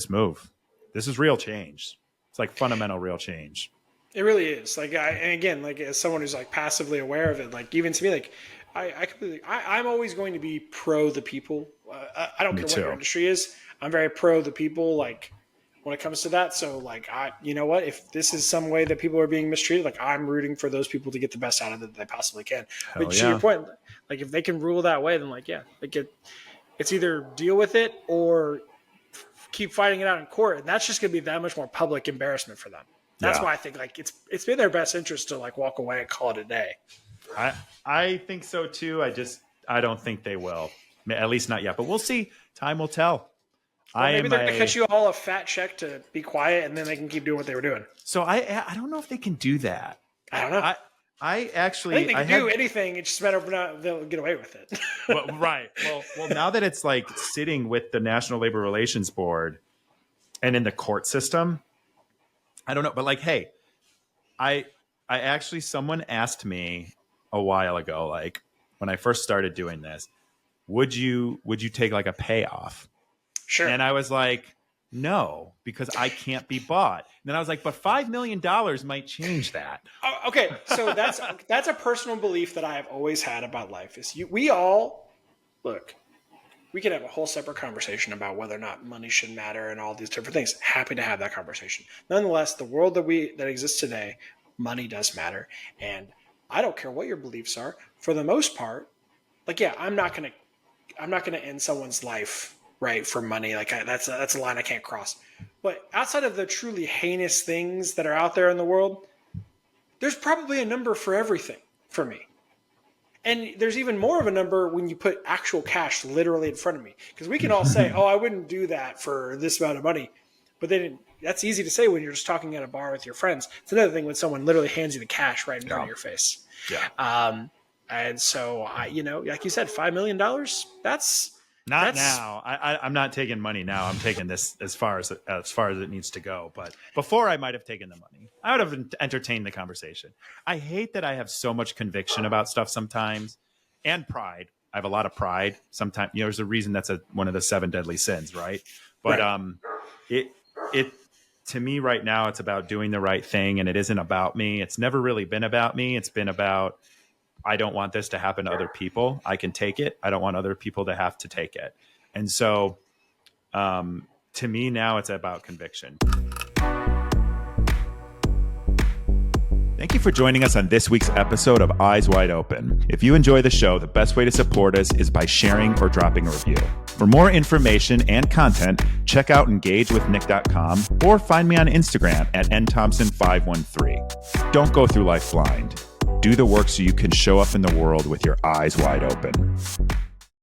move. This is real change. It's like fundamental real change. It really is. Like, and again, like as someone who's like passively aware of it, like even to me, like I'm always going to be pro the people. I don't care what your industry is. I'm very pro the people. Like when it comes to that. So like, you know what, if this is some way that people are being mistreated, like I'm rooting for those people to get the best out of it that they possibly can. But to your point, like if they can rule that way, then like, yeah, like it's either deal with it or keep fighting it out in court. And that's just going to be that much more public embarrassment for them. That's why I think like it's been their best interest to like walk away and call it a day. I think so too. I don't think they will, at least not yet, but we'll see. Time will tell. Well, maybe they're going to cut you all a fat check to be quiet, and then they can keep doing what they were doing. So I don't know if they can do that. I don't know. I think they can do anything. It's just a matter of they'll get away with it. Well, right. Well, now that it's like sitting with the National Labor Relations Board and in the court system, I don't know. But like, hey, I actually, someone asked me a while ago, like when I first started doing this, would you take like a payoff? Sure. And I was like, no, because I can't be bought. And then I was like, but $5 million might change that. Okay, so that's a personal belief that I have always had about life. Is we could have a whole separate conversation about whether or not money should matter and all these different things. Happy to have that conversation. Nonetheless, the world that exists today, money does matter, and I don't care what your beliefs are. For the most part, like I'm not gonna end someone's life. Right, for money, like that's a line I can't cross. But outside of the truly heinous things that are out there in the world, there's probably a number for everything for me. And there's even more of a number when you put actual cash literally in front of me. Because we can all say, oh, I wouldn't do that for this amount of money. But then that's easy to say when you're just talking at a bar with your friends. It's another thing when someone literally hands you the cash right in front of your face. Yeah. And so, like you said, $5 million, that's Not now. I'm not taking money now. I'm taking this as far as it needs to go. But before, I might have taken the money. I would have entertained the conversation. I hate that I have so much conviction about stuff sometimes, and pride. I have a lot of pride. Sometimes, there's a reason that's one of the 7 deadly sins, right? But it to me right now, it's about doing the right thing, and it isn't about me. It's never really been about me. It's been about, I don't want this to happen to other people. I can take it. I don't want other people to have to take it. And so to me now, it's about conviction. Thank you for joining us on this week's episode of Eyes Wide Open. If you enjoy the show, the best way to support us is by sharing or dropping a review. For more information and content, check out engagewithnick.com or find me on Instagram at nthompson513. Don't go through life blind. Do the work so you can show up in the world with your eyes wide open.